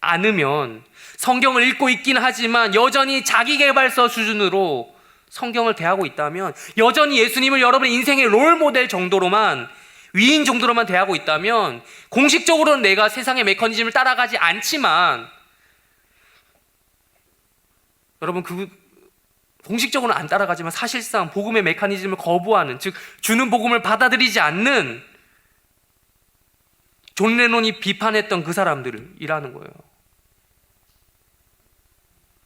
않으면, 성경을 읽고 있긴 하지만 여전히 자기계발서 수준으로 성경을 대하고 있다면, 여전히 예수님을 여러분의 인생의 롤모델 정도로만, 위인 정도로만 대하고 있다면, 공식적으로는 내가 세상의 메커니즘을 따라가지 않지만, 여러분 공식적으로는 안 따라가지만 사실상 복음의 메커니즘을 거부하는, 즉 주는 복음을 받아들이지 않는 존 레논이 비판했던 그 사람들이라는 거예요.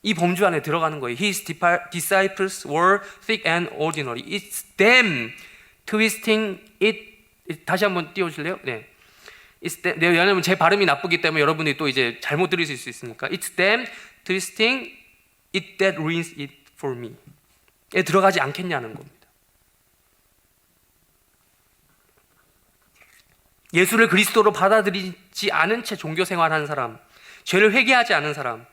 이 범주 안에 들어가는 거예요. His disciples were thick and ordinary. It's them twisting it. 다시 한번 띄워주실래요? 네. It's them. 왜냐하면 제 발음이 나쁘기 때문에 여러분들이 또 이제 잘못 들으실 수 있으니까. It's them twisting it that ruins it for me. 에 들어가지 않겠냐는 겁니다. 예수를 그리스도로 받아들이지 않은 채 종교 생활하는 사람, 죄를 회개하지 않은 사람,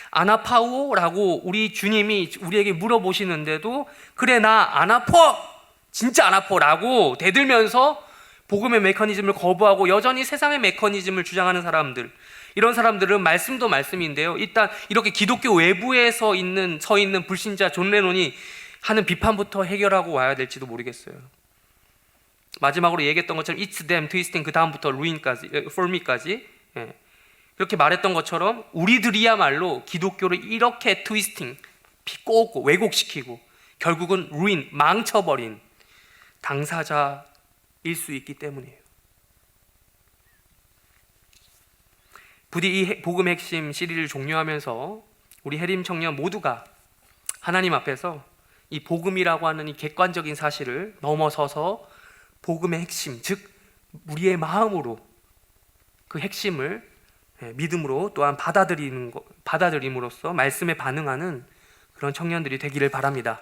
안 아파오라고 우리 주님이 우리에게 물어보시는데도 그래 나 안 아파, 진짜 안 아파라고 대들면서 복음의 메커니즘을 거부하고 여전히 세상의 메커니즘을 주장하는 사람들, 이런 사람들은 말씀도 말씀인데요, 일단 이렇게 기독교 외부에 서 있는 불신자 존 레논이 하는 비판부터 해결하고 와야 될지도 모르겠어요. 마지막으로 얘기했던 것처럼 It's them twisting, 그 다음부터 ruin까지, for me까지, 그렇게 말했던 것처럼 우리들이야말로 기독교를 이렇게 트위스팅, 비꼬고 왜곡시키고 결국은 ruin, 망쳐버린 당사자일 수 있기 때문이에요. 부디 이 복음 핵심 시리즈를 종료하면서 우리 해림 청년 모두가 하나님 앞에서 이 복음이라고 하는 이 객관적인 사실을 넘어서서 복음의 핵심, 즉 우리의 마음으로 그 핵심을 믿음으로 또한 받아들임으로써 말씀에 반응하는 그런 청년들이 되기를 바랍니다.